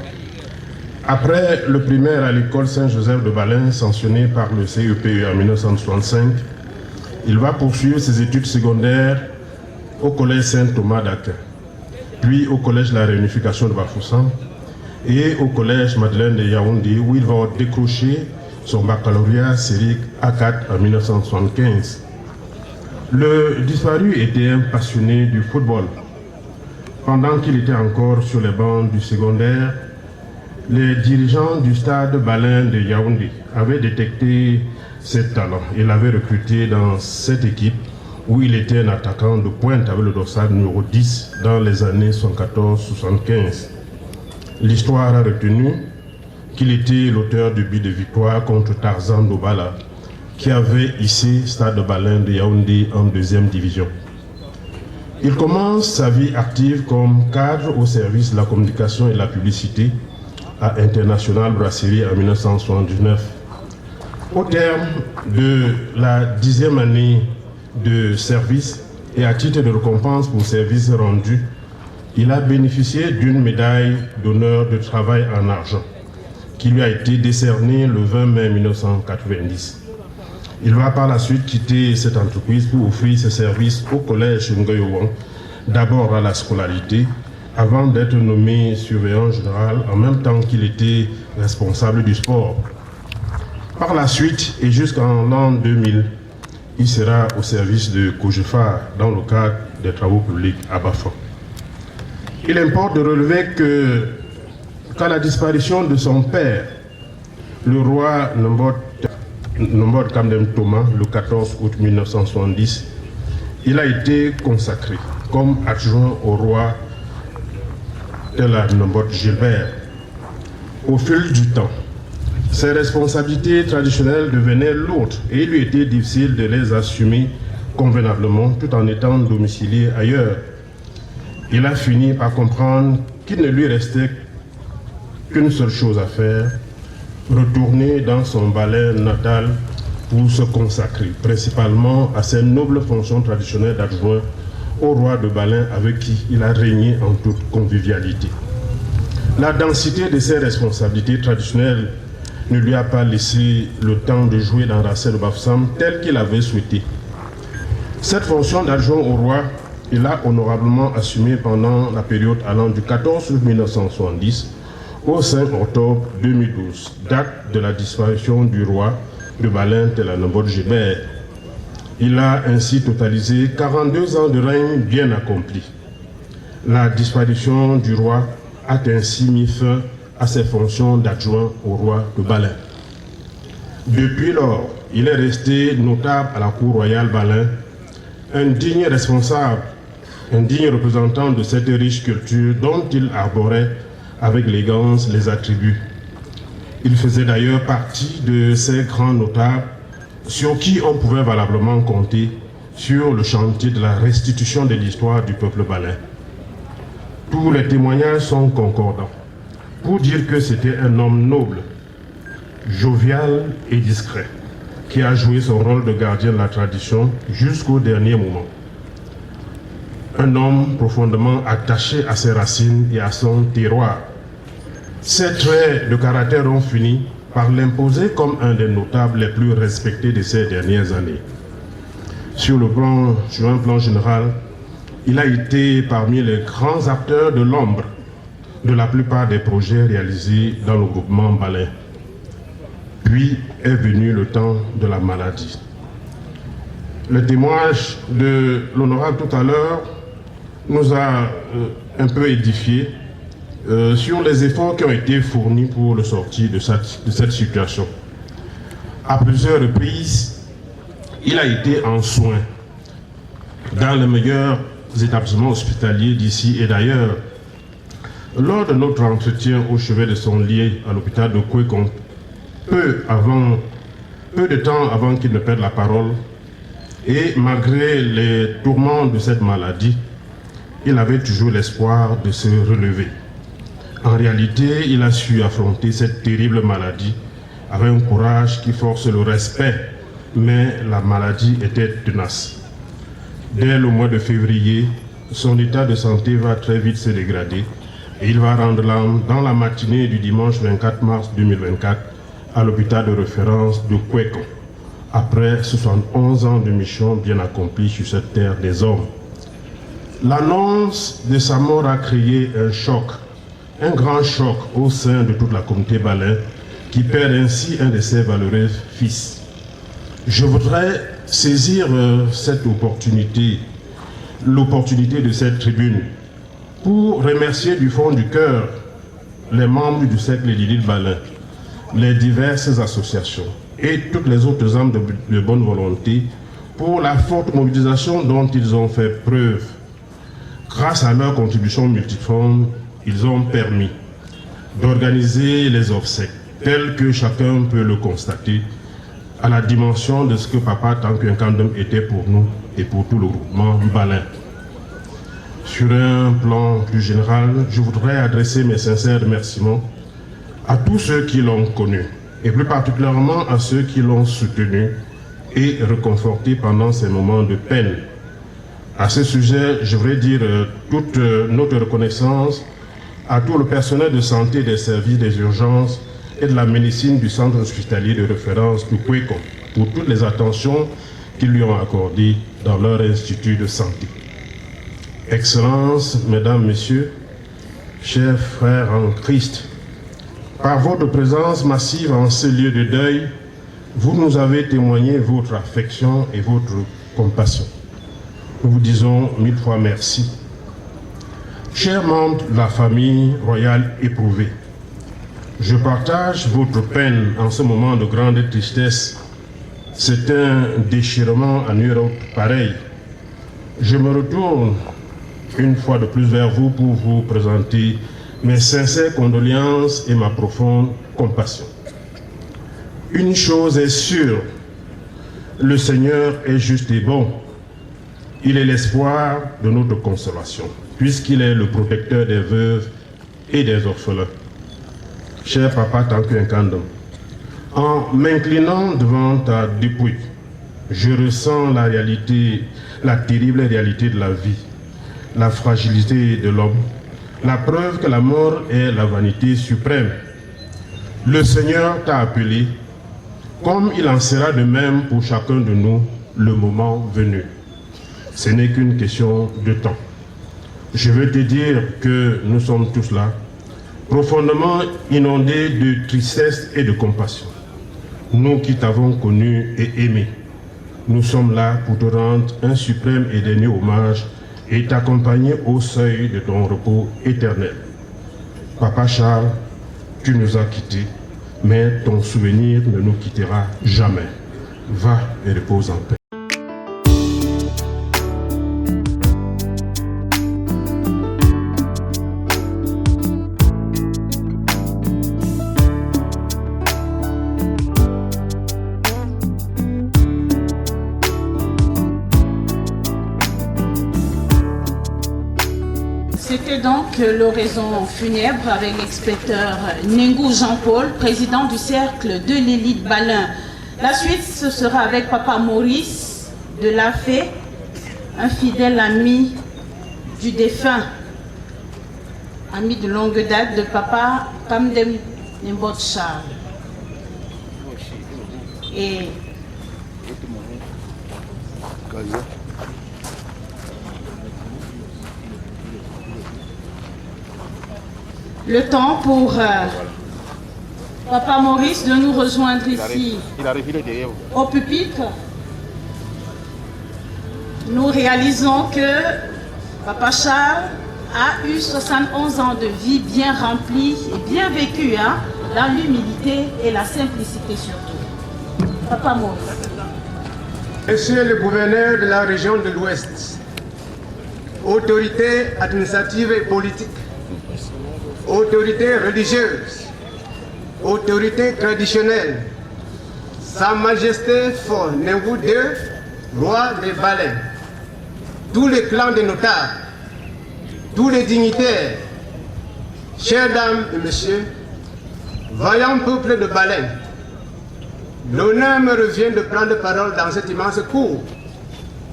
Après le primaire à l'école Saint-Joseph de Balin, sanctionné par le CEPE en 1965, il va poursuivre ses études secondaires au collège Saint-Thomas d'Aquin, puis au collège de la Réunification de Bafoussam et au collège Madeleine de Yaoundé, où il va décrocher son baccalauréat série A4 en 1975. Le disparu était un passionné du football. Pendant qu'il était encore sur les bancs du secondaire, les dirigeants du stade Balin de Yaoundé avaient détecté ses talents et l'avaient recruté dans cette équipe où il était un attaquant de pointe avec le dossard numéro 10 dans les années 74-75. L'histoire a retenu qu'il était l'auteur du but de victoire contre Tarzan Dobala, qui avait hissé Stade Balin de Yaoundé en 2e division. Il commence sa vie active comme cadre au service de la communication et de la publicité à International Brasserie en 1979. Au terme de la 10e année de service et à titre de récompense pour services rendus, il a bénéficié d'une médaille d'honneur de travail en argent qui lui a été décernée le 20 mai 1990. Il va par la suite quitter cette entreprise pour offrir ses services au collège Ngoyowan, d'abord à la scolarité, avant d'être nommé surveillant général en même temps qu'il était responsable du sport. Par la suite et jusqu'en l'an 2000, il sera au service de Cogefa dans le cadre des travaux publics à Bafang. Il importe de relever qu'à la disparition de son père, le roi Nombot Kamdem Thomas, le 14 août 1970, il a été consacré comme adjoint au roi Tella Nombot Gilbert. Au fil du temps, ses responsabilités traditionnelles devenaient lourdes et il lui était difficile de les assumer convenablement tout en étant domicilié ailleurs. Il a fini par comprendre qu'il ne lui restait qu'une seule chose à faire, retourner dans son Balin natal pour se consacrer principalement à ses nobles fonctions traditionnelles d'adjoint au roi de Balin avec qui il a régné en toute convivialité. La densité de ses responsabilités traditionnelles ne lui a pas laissé le temps de jouer dans Racel de Bafoussam tel qu'il avait souhaité. Cette fonction d'adjoint au roi, il a honorablement assumé pendant la période allant du 14 août 1970 au 5 octobre 2012, date de la disparition du roi de Balin Tella Nombot Gilbert. Il a ainsi totalisé 42 ans de règne bien accompli. La disparition du roi a ainsi mis fin à ses fonctions d'adjoint au roi de Balin. Depuis lors, il est resté notable à la cour royale Balin, un digne responsable, un digne représentant de cette riche culture dont il arborait avec élégance les attributs. Il faisait d'ailleurs partie de ces grands notables sur qui on pouvait valablement compter sur le chantier de la restitution de l'histoire du peuple balin. Tous les témoignages sont concordants pour dire que c'était un homme noble, jovial et discret, qui a joué son rôle de gardien de la tradition jusqu'au dernier moment. Un homme profondément attaché à ses racines et à son terroir. Ces traits de caractère ont fini par l'imposer comme un des notables les plus respectés de ces dernières années. Sur un plan général, il a été parmi les grands acteurs de l'ombre de la plupart des projets réalisés dans le groupement Balin. Puis est venu le temps de la maladie. Le témoignage de l'honorable tout à l'heure nous a un peu édifié sur les efforts qui ont été fournis pour le sortir de cette situation. À plusieurs reprises, il a été en soins dans les meilleurs établissements hospitaliers d'ici et d'ailleurs. Lors de notre entretien au chevet de son lit à l'hôpital de Kwekong, peu de temps avant qu'il ne perde la parole, et malgré les tourments de cette maladie, il avait toujours l'espoir de se relever. En réalité, il a su affronter cette terrible maladie avec un courage qui force le respect, mais la maladie était tenace. Dès le mois de février, son état de santé va très vite se dégrader et il va rendre l'âme dans la matinée du dimanche 24 mars 2024 à l'hôpital de référence de Kwekong, après 71 ans de mission bien accomplie sur cette terre des hommes. L'annonce de sa mort a créé un choc, un grand choc au sein de toute la communauté Balin, qui perd ainsi un de ses valeureux fils. Je voudrais saisir cette opportunité, l'opportunité de cette tribune, pour remercier du fond du cœur les membres du cercle Lydie Balin, les diverses associations et toutes les autres âmes de bonne volonté pour la forte mobilisation dont ils ont fait preuve. Grâce à leur contribution multiforme, ils ont permis d'organiser les obsèques tels que chacun peut le constater, à la dimension de ce que Papa Tankuy-Nkandem était pour nous et pour tout le groupement Balin. Sur un plan plus général, je voudrais adresser mes sincères remerciements à tous ceux qui l'ont connu, et plus particulièrement à ceux qui l'ont soutenu et réconforté pendant ces moments de peine. À ce sujet, je voudrais dire toute notre reconnaissance à tout le personnel de santé des services des urgences et de la médecine du centre hospitalier de référence du Kweko pour toutes les attentions qu'ils lui ont accordées dans leur institut de santé. Excellences, Mesdames, Messieurs, chers frères en Christ, par votre présence massive en ce lieu de deuil, vous nous avez témoigné votre affection et votre compassion. Nous vous disons 1000 fois merci. Chers membres de la famille royale éprouvée, je partage votre peine en ce moment de grande tristesse. C'est un déchirement à nulle autre pareil. Je me retourne une fois de plus vers vous pour vous présenter mes sincères condoléances et ma profonde compassion. Une chose est sûre, le Seigneur est juste et bon. Il est l'espoir de notre consolation, puisqu'il est le protecteur des veuves et des orphelins. Cher Papa Tankuy-Nkandem, en m'inclinant devant ta dépouille, je ressens la réalité, la terrible réalité de la vie, la fragilité de l'homme, la preuve que la mort est la vanité suprême. Le Seigneur t'a appelé, comme il en sera de même pour chacun de nous le moment venu. Ce n'est qu'une question de temps. Je veux te dire que nous sommes tous là, profondément inondés de tristesse et de compassion. Nous qui t'avons connu et aimé, nous sommes là pour te rendre un suprême et dernier hommage et t'accompagner au seuil de ton repos éternel. Papa Charles, tu nous as quittés, mais ton souvenir ne nous quittera jamais. Va et repose en paix. C'était donc l'oraison funèbre avec l'expecteur Nengou Jean-Paul, président du cercle de l'élite Balin. La suite, ce sera avec Papa Maurice de la Fée, un fidèle ami du défunt, ami de longue date de Papa Kamdem Nimbot Charles. Et le temps pour Papa Maurice de nous rejoindre ici au pupitre. Nous réalisons que Papa Charles a eu 71 ans de vie bien remplie et bien vécue, dans l'humilité et la simplicité surtout. Papa Maurice. Monsieur le gouverneur de la région de l'Ouest, autorité administrative et politique, autorité religieuse, autorité traditionnelle, Sa Majesté Fort Nengou II, roi des Balins, tous les clans de notables, tous les dignitaires, chères dames et messieurs, vaillant peuple de Balins, l'honneur me revient de prendre parole dans cette immense cour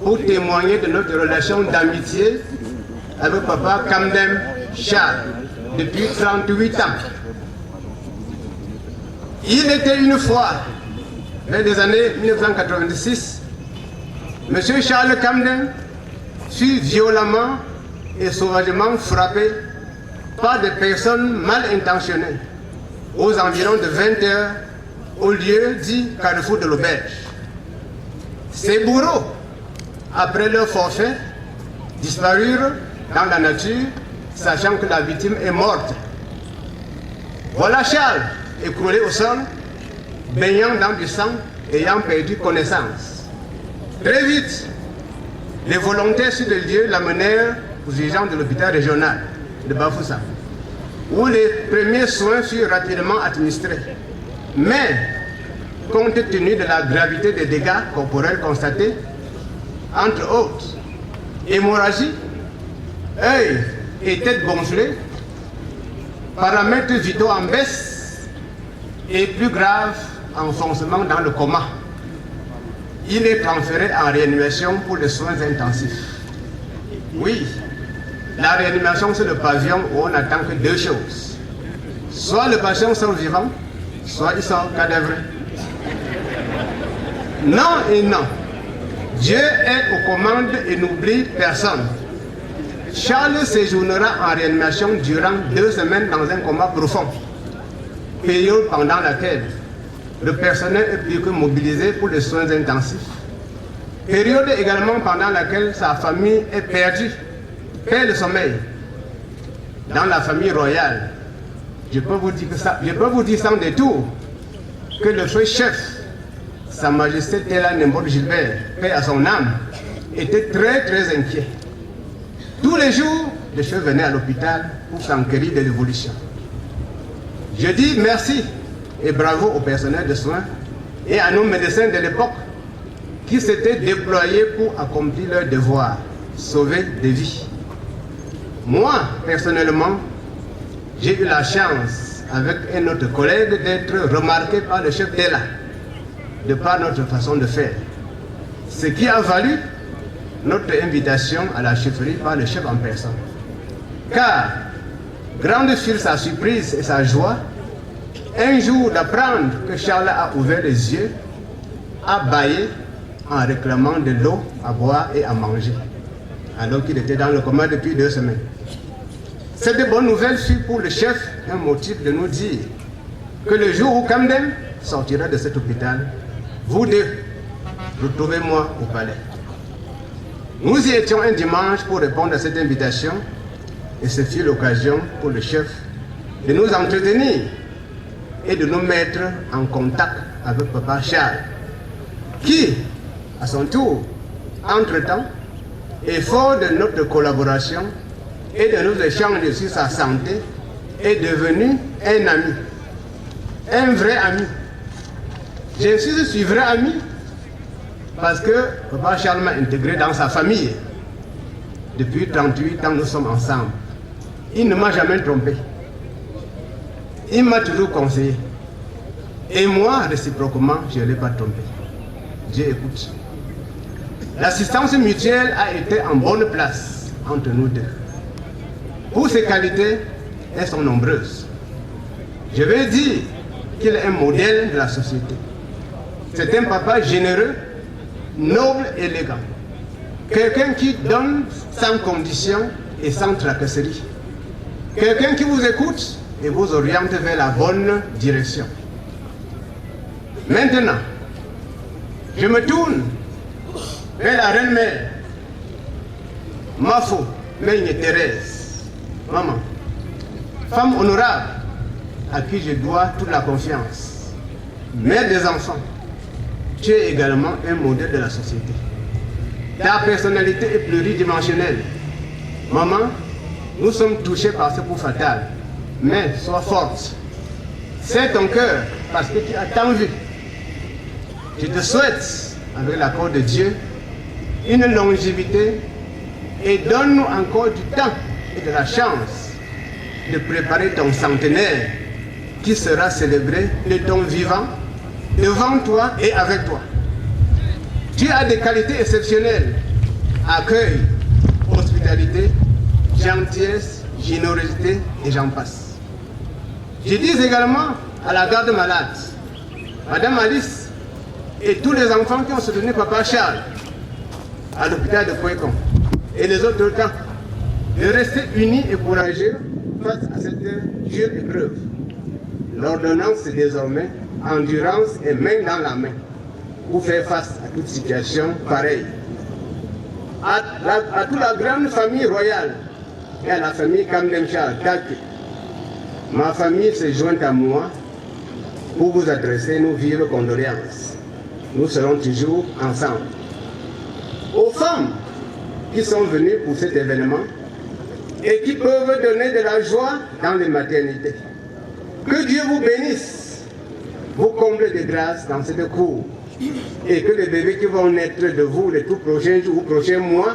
pour témoigner de notre relation d'amitié avec Papa Kamdem Charles depuis 38 ans. Il était une fois, vers les années 1986, M. Charles Kamdem fut violemment et sauvagement frappé par des personnes mal intentionnées. aux environs de 20 h au lieu dit carrefour de l'auberge. Ces bourreaux, après leur forfait, disparurent dans la nature, sachant que la victime est morte. Voilà Charles, écroulé au sol, baignant dans du sang, ayant perdu connaissance. Très vite, les volontaires sur le lieu l'amenèrent aux urgences de l'hôpital régional de Bafoussam, où les premiers soins furent rapidement administrés. Mais, compte tenu de la gravité des dégâts corporels constatés, entre autres, hémorragie, œil et tête gonflée, paramètres vitaux en baisse et plus grave, enfoncement dans le coma. Il est transféré en réanimation pour les soins intensifs. Oui, la réanimation c'est le pavillon où on n'attend que deux choses. Soit le patient sort vivant, soit il sort cadavre. Non et non. Dieu est aux commandes et n'oublie personne. Charles séjournera en réanimation durant 2 semaines dans un coma profond, période pendant laquelle le personnel est plus que mobilisé pour les soins intensifs. Période également pendant laquelle sa famille est perdue, perd le sommeil. Dans la famille royale, je peux vous dire sans détour que le feu chef, Sa Majesté Tella Nembol Gilbert, paix à son âme, était très inquiet. Tous les jours, le chef venait à l'hôpital pour s'enquérir de l'évolution. Je dis merci et bravo au personnel de soins et à nos médecins de l'époque qui s'étaient déployés pour accomplir leur devoir, sauver des vies. Moi, personnellement, j'ai eu la chance, avec un autre collègue, d'être remarqué par le chef Tella, de par notre façon de faire. Ce qui a valu notre invitation à la chefferie par le chef en personne. Car, grande fut sa surprise et sa joie, un jour d'apprendre que Charles a ouvert les yeux, a bâillé en réclamant de l'eau à boire et à manger, alors qu'il était dans le coma depuis 2 semaines. Cette bonne nouvelle fut pour le chef un motif de nous dire que le jour où Camden sortira de cet hôpital, vous deux, retrouvez-moi au palais. Nous y étions un dimanche pour répondre à cette invitation et ce fut l'occasion pour le chef de nous entretenir et de nous mettre en contact avec Papa Charles, qui, à son tour, entre-temps, et fort de notre collaboration et de nos échanges sur sa santé, est devenu un ami, un vrai ami. Je suis vrai ami parce que Papa Charles m'a intégré dans sa famille. Depuis 38 ans, nous sommes ensemble. Il ne m'a jamais trompé. Il m'a toujours conseillé. Et moi, réciproquement, je ne l'ai pas trompé. Dieu écoute. L'assistance mutuelle a été en bonne place entre nous deux. Pour ses qualités, elles sont nombreuses. Je veux dire qu'il est un modèle de la société. C'est un papa généreux, noble et élégant. Quelqu'un qui donne sans condition et sans tracasserie. Quelqu'un qui vous écoute et vous oriente vers la bonne direction. Maintenant, je me tourne vers la reine-mère, Mafo, Meigne Thérèse, maman, femme honorable à qui je dois toute la confiance, mère des enfants. Tu es également un modèle de la société. Ta personnalité est pluridimensionnelle. Maman, nous sommes touchés par ce coup fatal, mais sois forte. Serre ton cœur parce que tu as tant vu. Je te souhaite, avec l'accord de Dieu, une longévité et donne-nous encore du temps et de la chance de préparer ton centenaire qui sera célébré de ton vivant, devant toi et avec toi. Tu as des qualités exceptionnelles: accueil, hospitalité, gentillesse, générosité et j'en passe. Je dis également à la garde malade, Madame Alice et tous les enfants qui ont soutenu Papa Charles à l'hôpital de Kouékon et les autres temps, de rester unis et courageux face à cette dure épreuve. l'ordonnance c'est désormais endurance et main dans la main pour faire face à toute situation pareille. À toute la grande famille royale et à la famille Kamdem-Charles Take, ma famille s'est jointe à moi pour vous adresser nos vives condoléances. Nous serons toujours ensemble. Aux femmes qui sont venues pour cet événement et qui peuvent donner de la joie dans les maternités, que Dieu vous bénisse, vous comble de grâce dans cette cour, et que les bébés qui vont naître de vous les tout prochains jours ou prochains mois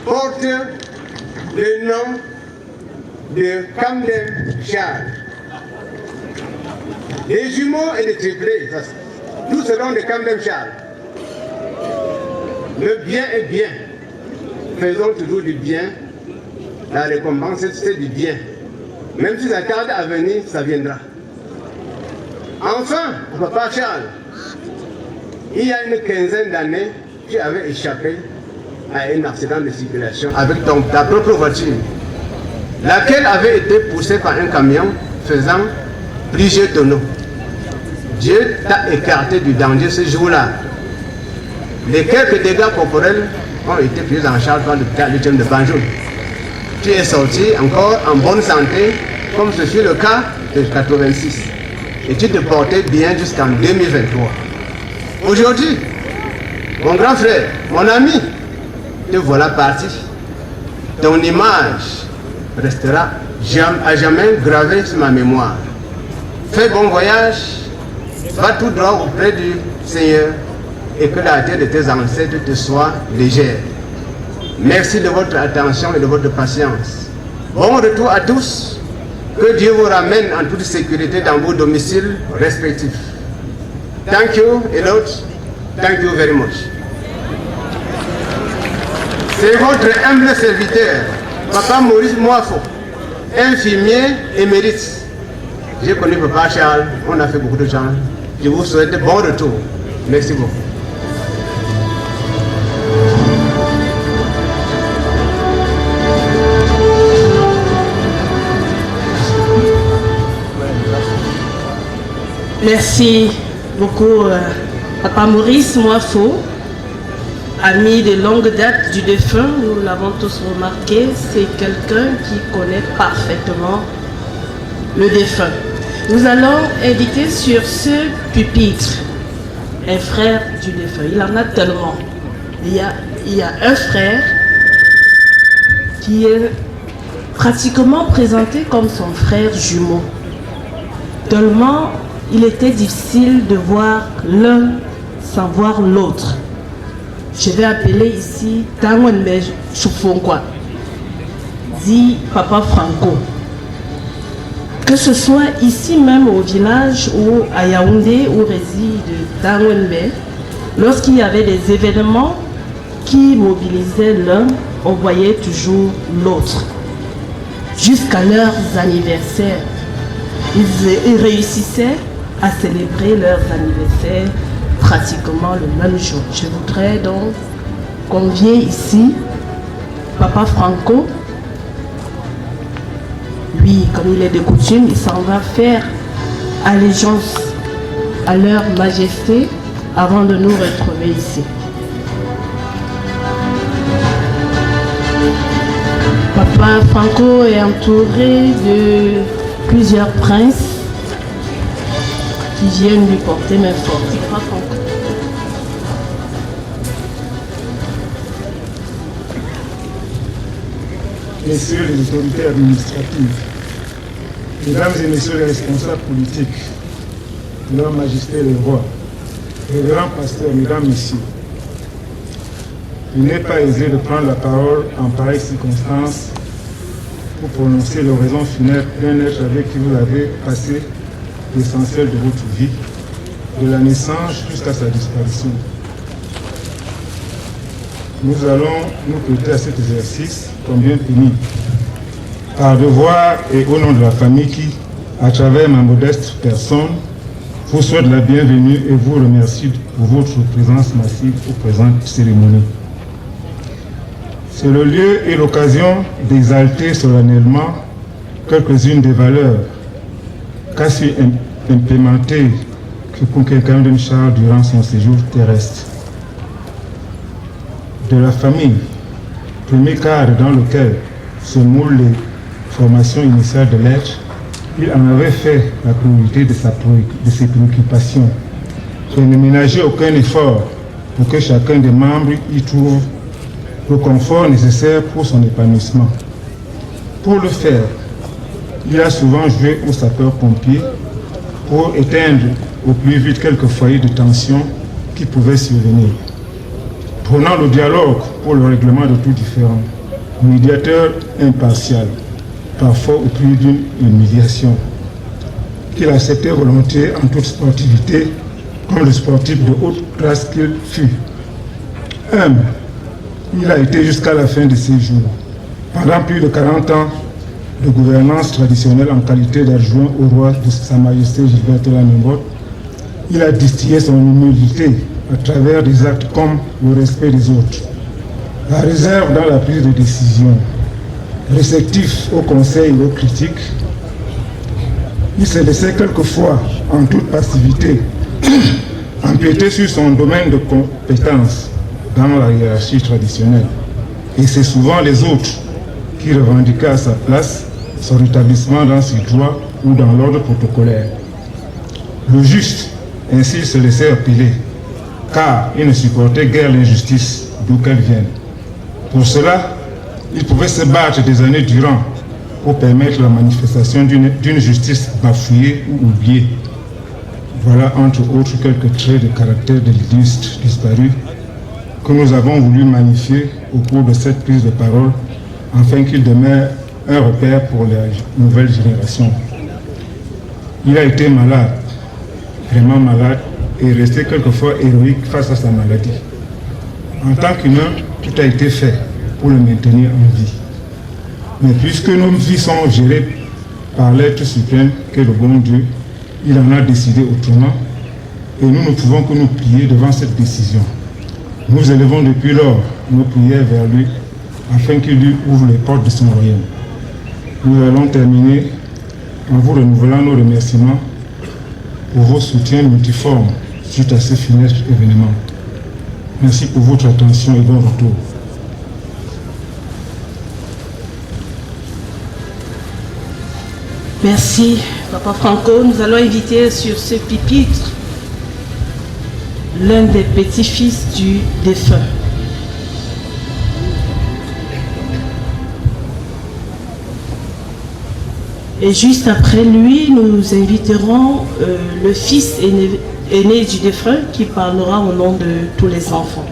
portent le nom de Kamdem-Charles. Des jumeaux et des triplés, tous seront de Kamdem-Charles. Le bien est bien. Faisons toujours du bien. La récompense, c'est du bien. Même si ça tarde à venir, ça viendra. Enfin, Papa Charles, il y a une quinzaine d'années, tu avais échappé à un accident de circulation avec ta propre voiture, laquelle avait été poussée par un camion faisant plusieurs tonneaux. Dieu t'a écarté du danger ce jour-là. Les quelques dégâts corporels ont été pris en charge par le thème de Banjul. Tu es sorti encore en bonne santé, comme ce fut le cas de 86. Et tu te portais bien jusqu'en 2023. Aujourd'hui, mon grand frère, mon ami, te voilà parti. Ton image restera à jamais gravée sur ma mémoire. Fais bon voyage, va tout droit auprès du Seigneur et que la terre de tes ancêtres te soit légère. Merci de votre attention et de votre patience. Bon retour à tous. Que Dieu vous ramène en toute sécurité dans vos domiciles respectifs. Thank you a lot. Thank you very much. C'est votre humble serviteur, Papa Maurice Moifo, infirmier émérite. J'ai connu Papa Charles, on a fait beaucoup de gens. Je vous souhaite bon retour. Merci beaucoup. Merci beaucoup, Papa Maurice Moifo, ami de longue date du défunt, nous l'avons tous remarqué, c'est quelqu'un qui connaît parfaitement le défunt. Nous allons inviter sur ce pupitre un frère du défunt. Il en a tellement. Il y a un frère qui est pratiquement présenté comme son frère jumeau. Tellement il était difficile de voir l'un sans voir l'autre. Je vais appeler ici Tanwenbe Choufonkwa, dit Papa Franco. Que ce soit ici même au village ou à Yaoundé où réside Tanwenbe, lorsqu'il y avait des événements qui mobilisaient l'un, on voyait toujours l'autre. Jusqu'à leurs anniversaires, ils réussissaient à célébrer leurs anniversaires pratiquement le même jour. Je voudrais donc convier ici Papa Franco. Lui, comme il est de coutume, il s'en va faire allégeance à leur majesté avant de nous retrouver ici. Papa Franco est entouré de plusieurs princes qui viennent lui porter main forte. Papa Franco. Messieurs les autorités administratives, Mesdames et Messieurs les responsables politiques, Leur Majesté le Roi, les grands pasteurs, Mesdames, Messieurs, il n'est pas aisé de prendre la parole en pareille circonstance pour prononcer l'oraison funèbre d'un être avec qui vous avez passé l'essentiel de votre vie, de la naissance jusqu'à sa disparition. Nous allons nous prêter à cet exercice comme bien pénible, par devoir et au nom de la famille qui, à travers ma modeste personne, vous souhaite la bienvenue et vous remercie pour votre présence massive aux présentes cérémonies. C'est le lieu et l'occasion d'exalter solennellement quelques-unes des valeurs qu'a su implémenter pour quelqu'un de Charles durant son séjour terrestre. De la famille, premier cadre dans lequel se moulent les formations initiales de l'être, il en avait fait la priorité de ses préoccupations. Il ne ménageait aucun effort pour que chacun des membres y trouve le confort nécessaire pour son épanouissement. Pour le faire, il a souvent joué au sapeur-pompier pour éteindre au plus vite quelques foyers de tension qui pouvaient survenir. Prenant le dialogue pour le règlement de tout différend, médiateur impartial, parfois au prix d'une humiliation, qu'il acceptait volontiers en toute sportivité, comme le sportif de haute classe qu'il fut. Humble, il a été jusqu'à la fin de ses jours. Pendant plus de 40 ans de gouvernance traditionnelle en qualité d'adjoint au roi de Sa Majesté Gilbert Lamingot, il a distillé son humilité à travers des actes comme le respect des autres, la réserve dans la prise de décision, réceptif aux conseils et aux critiques. Il s'est laissé quelquefois, en toute passivité, empiéter sur son domaine de compétence dans la hiérarchie traditionnelle. Et c'est souvent les autres qui revendiquaient à sa place son rétablissement dans ses droits ou dans l'ordre protocolaire. Le juste, ainsi, se laissait appeler, car il ne supportait guère l'injustice d'où qu'elle vienne. Pour cela, il pouvait se battre des années durant pour permettre la manifestation d'une justice bafouillée ou oubliée. Voilà entre autres quelques traits de caractère de l'illustre disparu que nous avons voulu magnifier au cours de cette prise de parole afin qu'il demeure un repère pour les nouvelles générations. Il a été malade, vraiment malade, et resté quelquefois héroïque face à sa maladie. En tant qu'humain, tout a été fait pour le maintenir en vie. Mais puisque nos vies sont gérées par l'être suprême qu'est le bon Dieu, il en a décidé autrement et nous ne pouvons que nous plier devant cette décision. Nous élevons depuis lors nos prières vers lui afin qu'il lui ouvre les portes de son royaume. Nous allons terminer en vous renouvelant nos remerciements pour vos soutiens multiformes suite à ce funeste événement. Merci pour votre attention et bon retour. Merci, Papa Franco. Nous allons inviter sur ce pupitre l'un des petits-fils du défunt. Et juste après lui, nous inviterons le fils aîné du défunt qui parlera au nom de tous les enfants.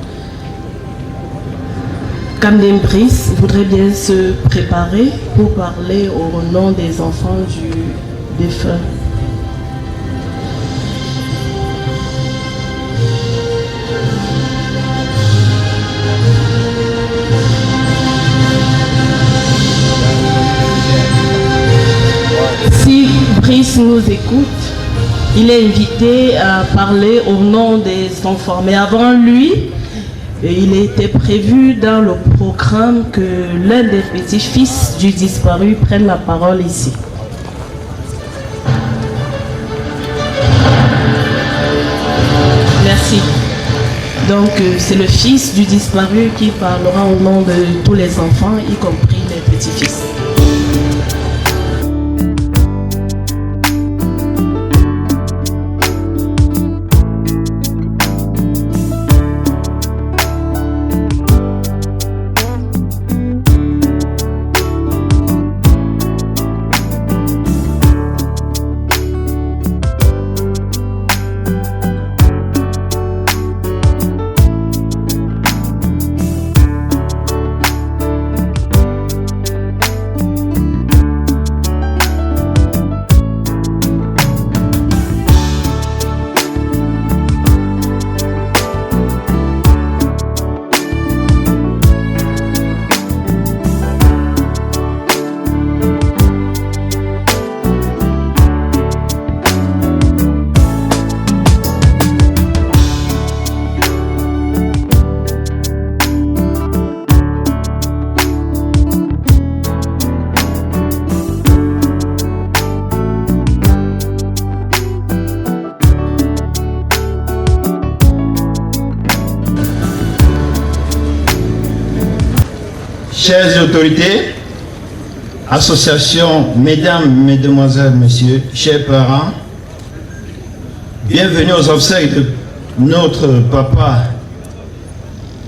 Camden Brice voudrait bien se préparer pour parler au nom des enfants du défunt. Si Brice nous écoute, il est invité à parler au nom des enfants. Mais avant lui, il était prévu dans le programme que l'un des petits-fils du disparu prenne la parole ici. Merci. Donc, c'est le fils du disparu qui parlera au nom de tous les enfants, y compris les petits-fils. chères autorités, associations, mesdames, mesdemoiselles, messieurs, chers parents, bienvenue aux obsèques de notre papa,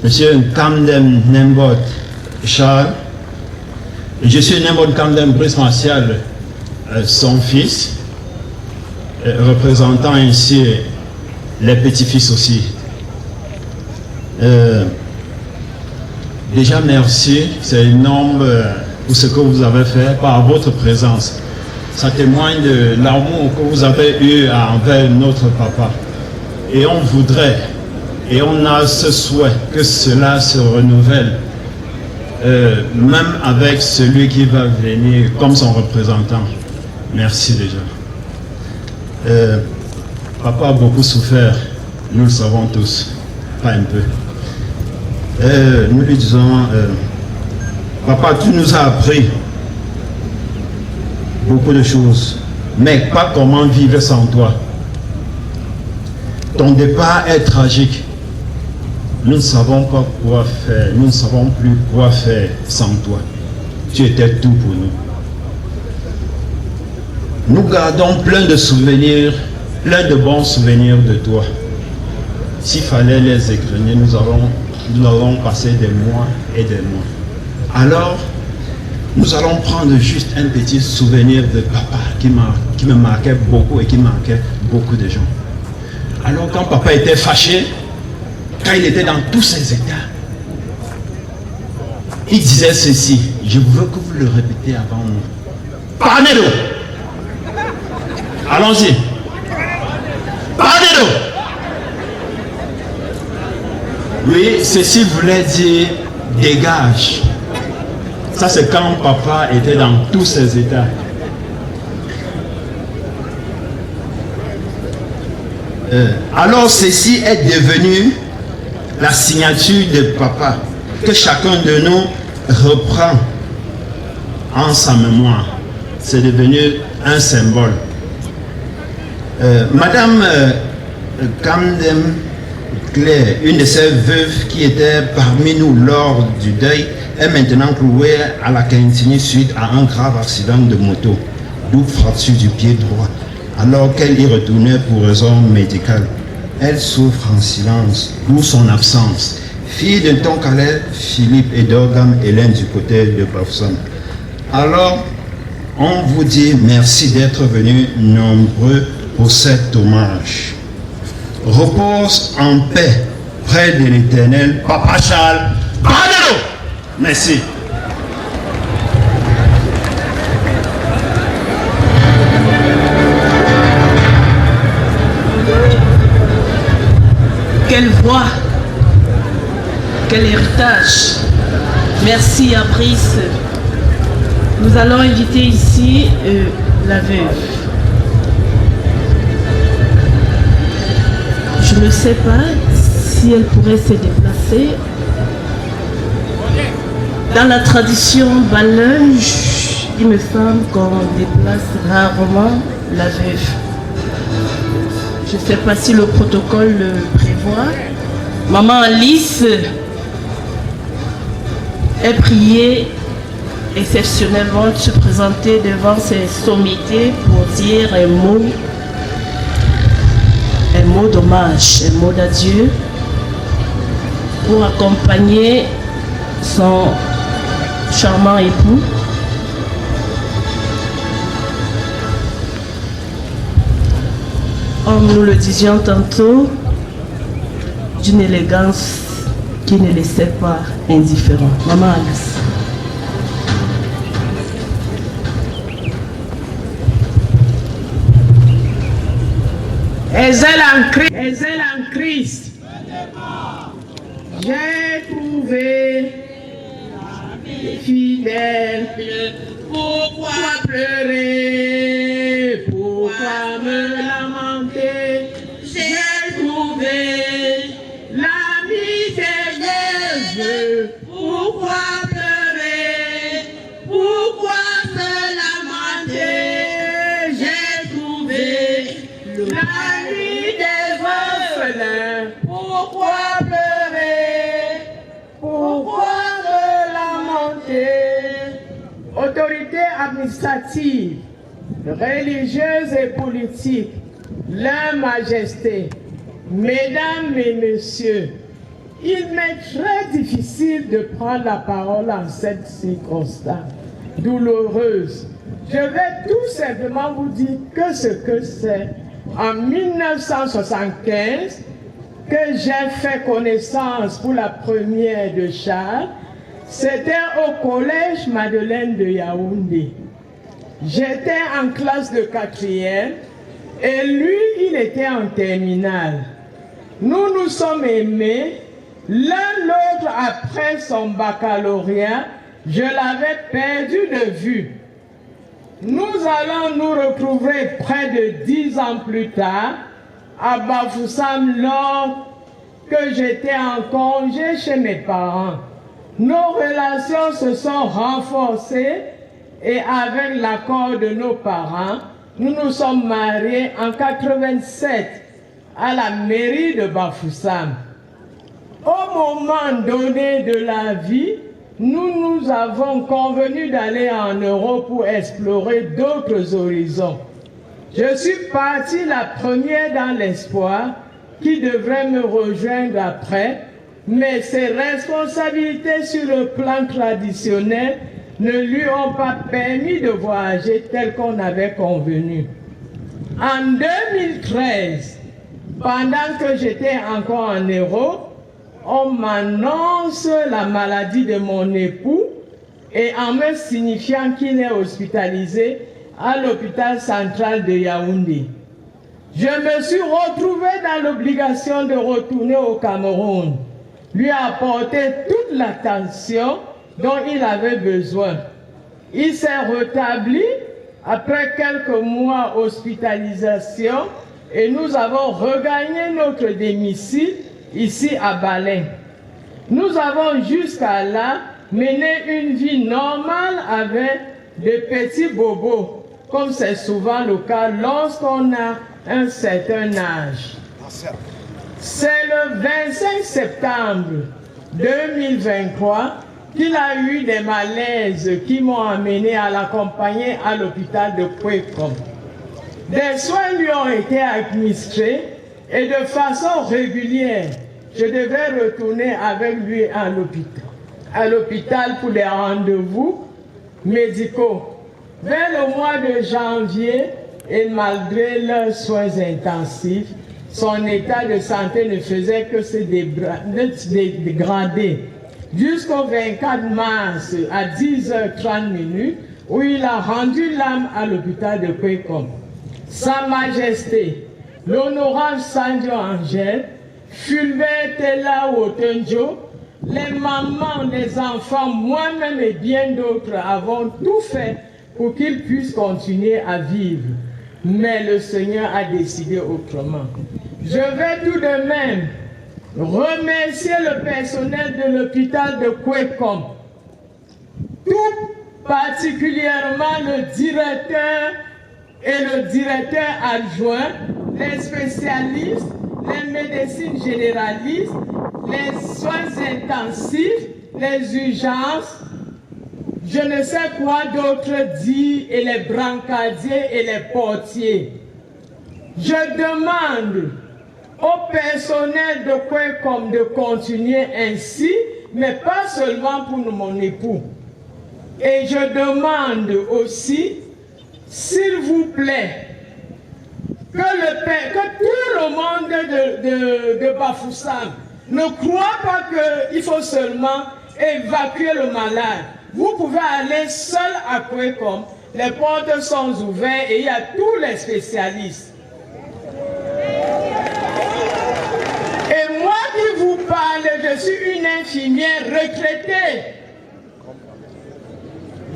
monsieur Kamdem Nembot Charles. Je suis Nembot Kamdem Brice Martial, son fils, représentant ainsi les petits-fils aussi. Déjà merci, c'est énorme pour ce que vous avez fait par votre présence. Ça témoigne de l'amour que vous avez eu envers notre papa. Et on voudrait, et on a ce souhait que cela se renouvelle, même avec celui qui va venir comme son représentant. Merci déjà. Papa a beaucoup souffert, nous le savons tous, pas un peu. Nous lui disons, papa, tu nous as appris beaucoup de choses, mais pas comment vivre sans toi. Ton départ est tragique. Nous ne savons pas quoi faire, nous ne savons plus quoi faire sans toi. Tu étais tout pour nous. Nous gardons plein de souvenirs, plein de bons souvenirs de toi. S'il fallait les égrener, nous allons passer des mois et des mois. Alors, nous allons prendre juste un petit souvenir de papa qui me marquait beaucoup et qui marquait beaucoup de gens. Alors, quand papa était fâché, quand il était dans tous ses états, il disait ceci, je veux que vous le répétez avant moi. Parnero! Allons-y. Parnero! Oui, ceci voulait dire dégage. Ça, c'est quand papa était dans tous ses états. Alors, ceci est devenu la signature de papa que chacun de nous reprend en sa mémoire. C'est devenu un symbole. Madame Kamdem Claire, une de ces veuves qui était parmi nous lors du deuil, est maintenant clouée à la Quintini suite à un grave accident de moto, d'où fracture du pied droit, alors qu'elle y retournait pour raison médicale. Elle souffre en silence, d'où son absence. Fille de Tonkalel, Philippe et d'Orgam Hélène du côté de Bafoussam. Alors, on vous dit merci d'être venus nombreux pour cet hommage. Repose en paix près de l'Éternel, Papa Charles Parnero. Merci. Quelle voix, quel héritage. Merci à Brice. Nous allons inviter ici la veuve. Je ne sais pas si elle pourrait se déplacer. Dans la tradition Balunge, il me semble qu'on déplace rarement la veuve. Je ne sais pas si le protocole le prévoit. Maman Alice est priée exceptionnellement de se présenter devant ces sommités pour dire un mot d'hommage, un mot d'adieu, pour accompagner son charmant époux. Comme nous le disions tantôt, d'une élégance qui ne laissait pas indifférent. Maman Alice. Ezel en Christ, j'ai trouvé fidèle. Pourquoi pleurer? Pourquoi me lamenter? J'ai trouvé l'ami sérieuse. Pourquoi pleurer? Pourquoi se lamenter? J'ai trouvé l'ami des orphelins. Pourquoi pleurer? Pourquoi se lamenter? autorités administratives, religieuses et politiques, Leur Majesté, Mesdames et Messieurs, il m'est très difficile de prendre la parole en cette circonstance douloureuse. Je vais tout simplement vous dire que ce que c'est. En 1975, que j'ai fait connaissance pour la première de Charles, c'était au collège Madeleine de Yaoundé. J'étais en classe de 4e et lui, il était en terminale. Nous nous sommes aimés, l'un l'autre après son baccalauréat, je l'avais perdu de vue. Nous allons nous retrouver près de 10 ans plus tard à Bafoussam lors que j'étais en congé chez mes parents. Nos relations se sont renforcées et avec l'accord de nos parents, nous nous sommes mariés en 87 à la mairie de Bafoussam. Au moment donné de la vie, nous avons convenu d'aller en Europe pour explorer d'autres horizons. Je suis partie la première dans l'espoir qui devrait me rejoindre après, mais ses responsabilités sur le plan traditionnel ne lui ont pas permis de voyager tel qu'on avait convenu. En 2013, pendant que j'étais encore en Europe, on m'annonce la maladie de mon époux et en me signifiant qu'il est hospitalisé à l'hôpital central de Yaoundé. Je me suis retrouvé dans l'obligation de retourner au Cameroun, lui apporter toute l'attention dont il avait besoin. Il s'est rétabli après quelques mois d'hospitalisation et nous avons regagné notre domicile ici à Balin. Nous avons jusqu'à là mené une vie normale avec des petits bobos, comme c'est souvent le cas lorsqu'on a un certain âge. C'est le 25 septembre 2023 qu'il a eu des malaises qui m'ont amené à l'accompagner à l'hôpital de Kwekom. Des soins lui ont été administrés et de façon régulière, je devais retourner avec lui à l'hôpital pour des rendez-vous médicaux. Vers le mois de janvier, et malgré leurs soins intensifs, son état de santé ne faisait que se dégrader. Jusqu'au 24 mars à 10h30, où il a rendu l'âme à l'hôpital de Kwekom. Sa Majesté, l'honorable Sanjo Angèle, Fulbert Tella Otenjo, les mamans, les enfants, moi-même et bien d'autres avons tout fait pour qu'ils puissent continuer à vivre. Mais le Seigneur a décidé autrement. Je vais tout de même remercier le personnel de l'hôpital de Kwekom, tout particulièrement le directeur et le directeur adjoint, les spécialistes, les médecines généralistes, les soins intensifs, les urgences, je ne sais quoi d'autre dire, et les brancardiers et les portiers. Je demande au personnel de Kwekom de continuer ainsi, mais pas seulement pour mon époux. Et je demande aussi, s'il vous plaît, que tout le monde de Bafoussam ne croit pas qu'il faut seulement évacuer le malade. Vous pouvez aller seul à Kwekom, les portes sont ouvertes et il y a tous les spécialistes. Et moi qui vous parle, je suis une infirmière retraitée.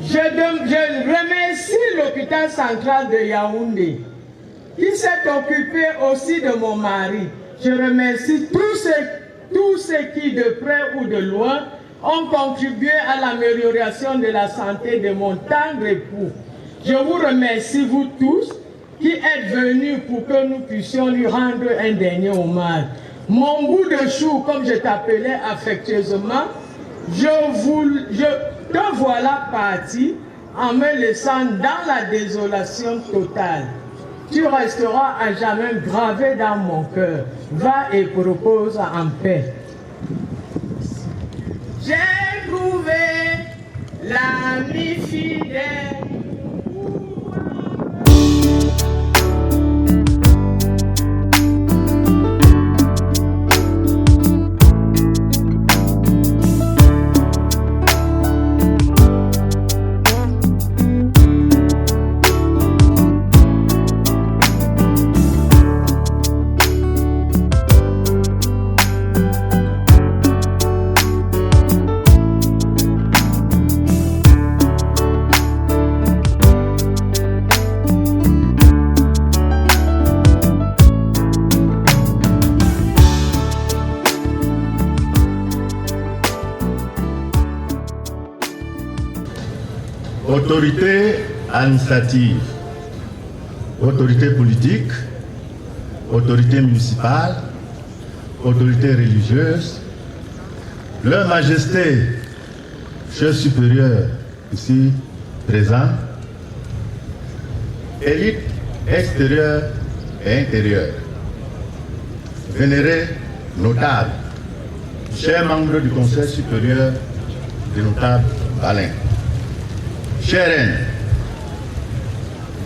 Je remercie l'hôpital central de Yaoundé, qui s'est occupé aussi de mon mari. Je remercie tous ceux qui, de près ou de loin, ont contribué à l'amélioration de la santé de mon tendre époux. Je vous remercie, vous tous, qui êtes venus pour que nous puissions lui rendre un dernier hommage. Mon bout de chou, comme je t'appelais affectueusement, te voilà parti en me laissant dans la désolation totale. Tu resteras à jamais gravé dans mon cœur. Va et propose en paix. J'ai trouvé l'ami fidèle. Autorité administrative, autorité politique, autorité municipale, autorité religieuse, Leur Majesté, chef supérieur ici présent, élite extérieure et intérieure, vénérés notables, chers membres du Conseil supérieur des notables Balin, chers reines,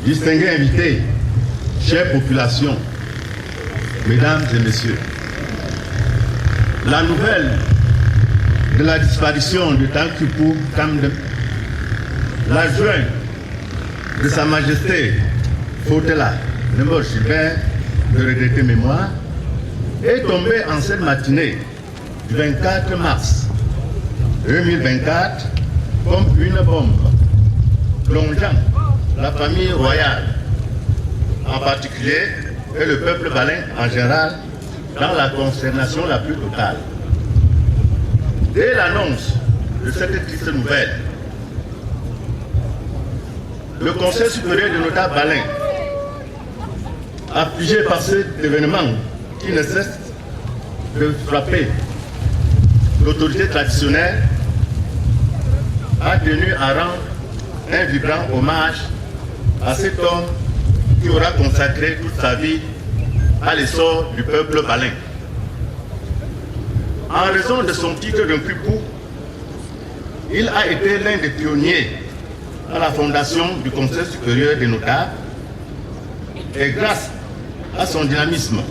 distingués invités, chère population, mesdames et messieurs, la nouvelle de la disparition de Tankupou Kamdem, l'adjoint de Sa Majesté Fotela Nembor Gilbert de regretter mémoire, est tombée en cette matinée du 24 mars 2024 comme une bombe, plongeant la famille royale en particulier et le peuple balin en général dans la consternation la plus totale. Dès l'annonce de cette triste nouvelle, le Conseil supérieur des notables balin, affligé par cet événement qui ne cesse de frapper l'autorité traditionnelle, a tenu à rendre un vibrant hommage à cet homme qui aura consacré toute sa vie à l'essor du peuple balin. En raison de son titre de Kripou, il a été l'un des pionniers à la fondation du Conseil supérieur des notables et grâce à son dynamisme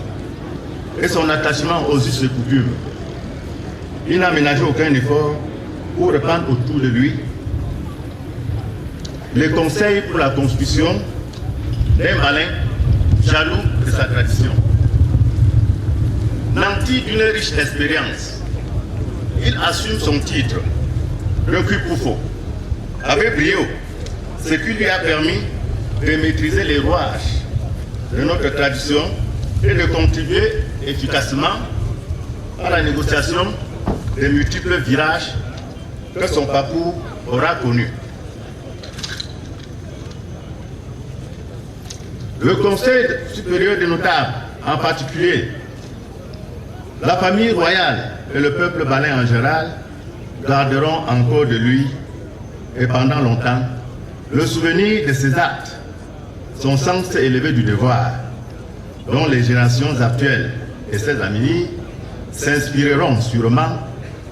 et son attachement aux us et coutumes, il n'a ménagé aucun effort pour répandre autour de lui les conseils pour la constitution d'un balin jaloux de sa tradition. Nanti d'une riche expérience, il assume son titre de Kupoufo avec brio, ce qui lui a permis de maîtriser les rouages de notre tradition et de contribuer efficacement à la négociation des multiples virages que son parcours aura connus. Le Conseil supérieur des notables, en particulier, la famille royale et le peuple balin en général garderont encore de lui et pendant longtemps le souvenir de ses actes, son sens élevé du devoir, dont les générations actuelles et ses amis s'inspireront sûrement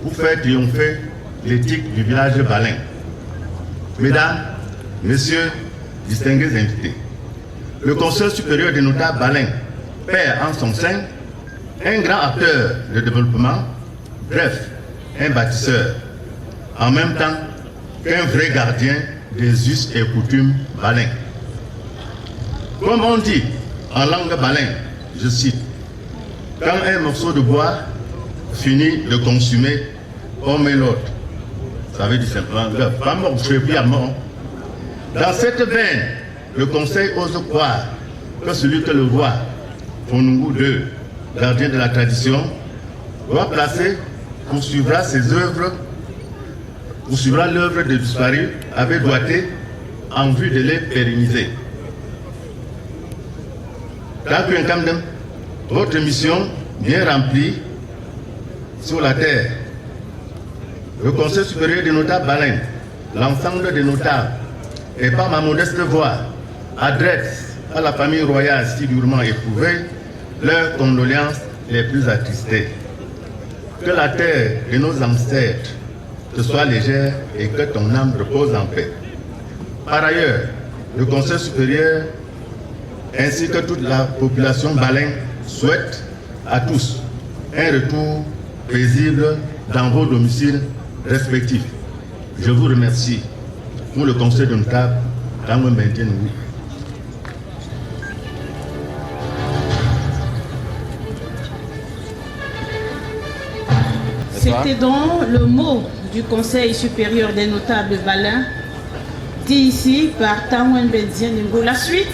pour faire triompher l'éthique du village balin. Mesdames, Messieurs, distingués invités, le Conseil supérieur des notables balin perd en son sein un grand acteur de développement, bref, un bâtisseur, en même temps qu'un vrai gardien des us et coutumes balin. Comme on dit en langue balin, je cite, quand un morceau de bois finit de consumer, on met l'autre. Ça veut dire simplement, dans cette veine, le Conseil ose croire que celui que le roi, Fonungu II, gardien de la tradition, doit placer, poursuivra ses œuvres, poursuivra l'œuvre des disparus avec doigté en vue de les pérenniser. Votre mission bien remplie sur la terre. Le Conseil supérieur des notables balin, l'ensemble des notables et par ma modeste voix, adresse à la famille royale si durement éprouvée leurs condoléances les plus attristées. Que la terre de nos ancêtres te soit légère et que ton âme repose en paix. Par ailleurs, le Conseil supérieur ainsi que toute la population baleine souhaite à tous un retour paisible dans vos domiciles respectifs. Je vous remercie pour le conseil de table dans le maintien. C'était donc le mot du Conseil supérieur des notables baleins, dit ici par Tanwen Benzien Ngo. La suite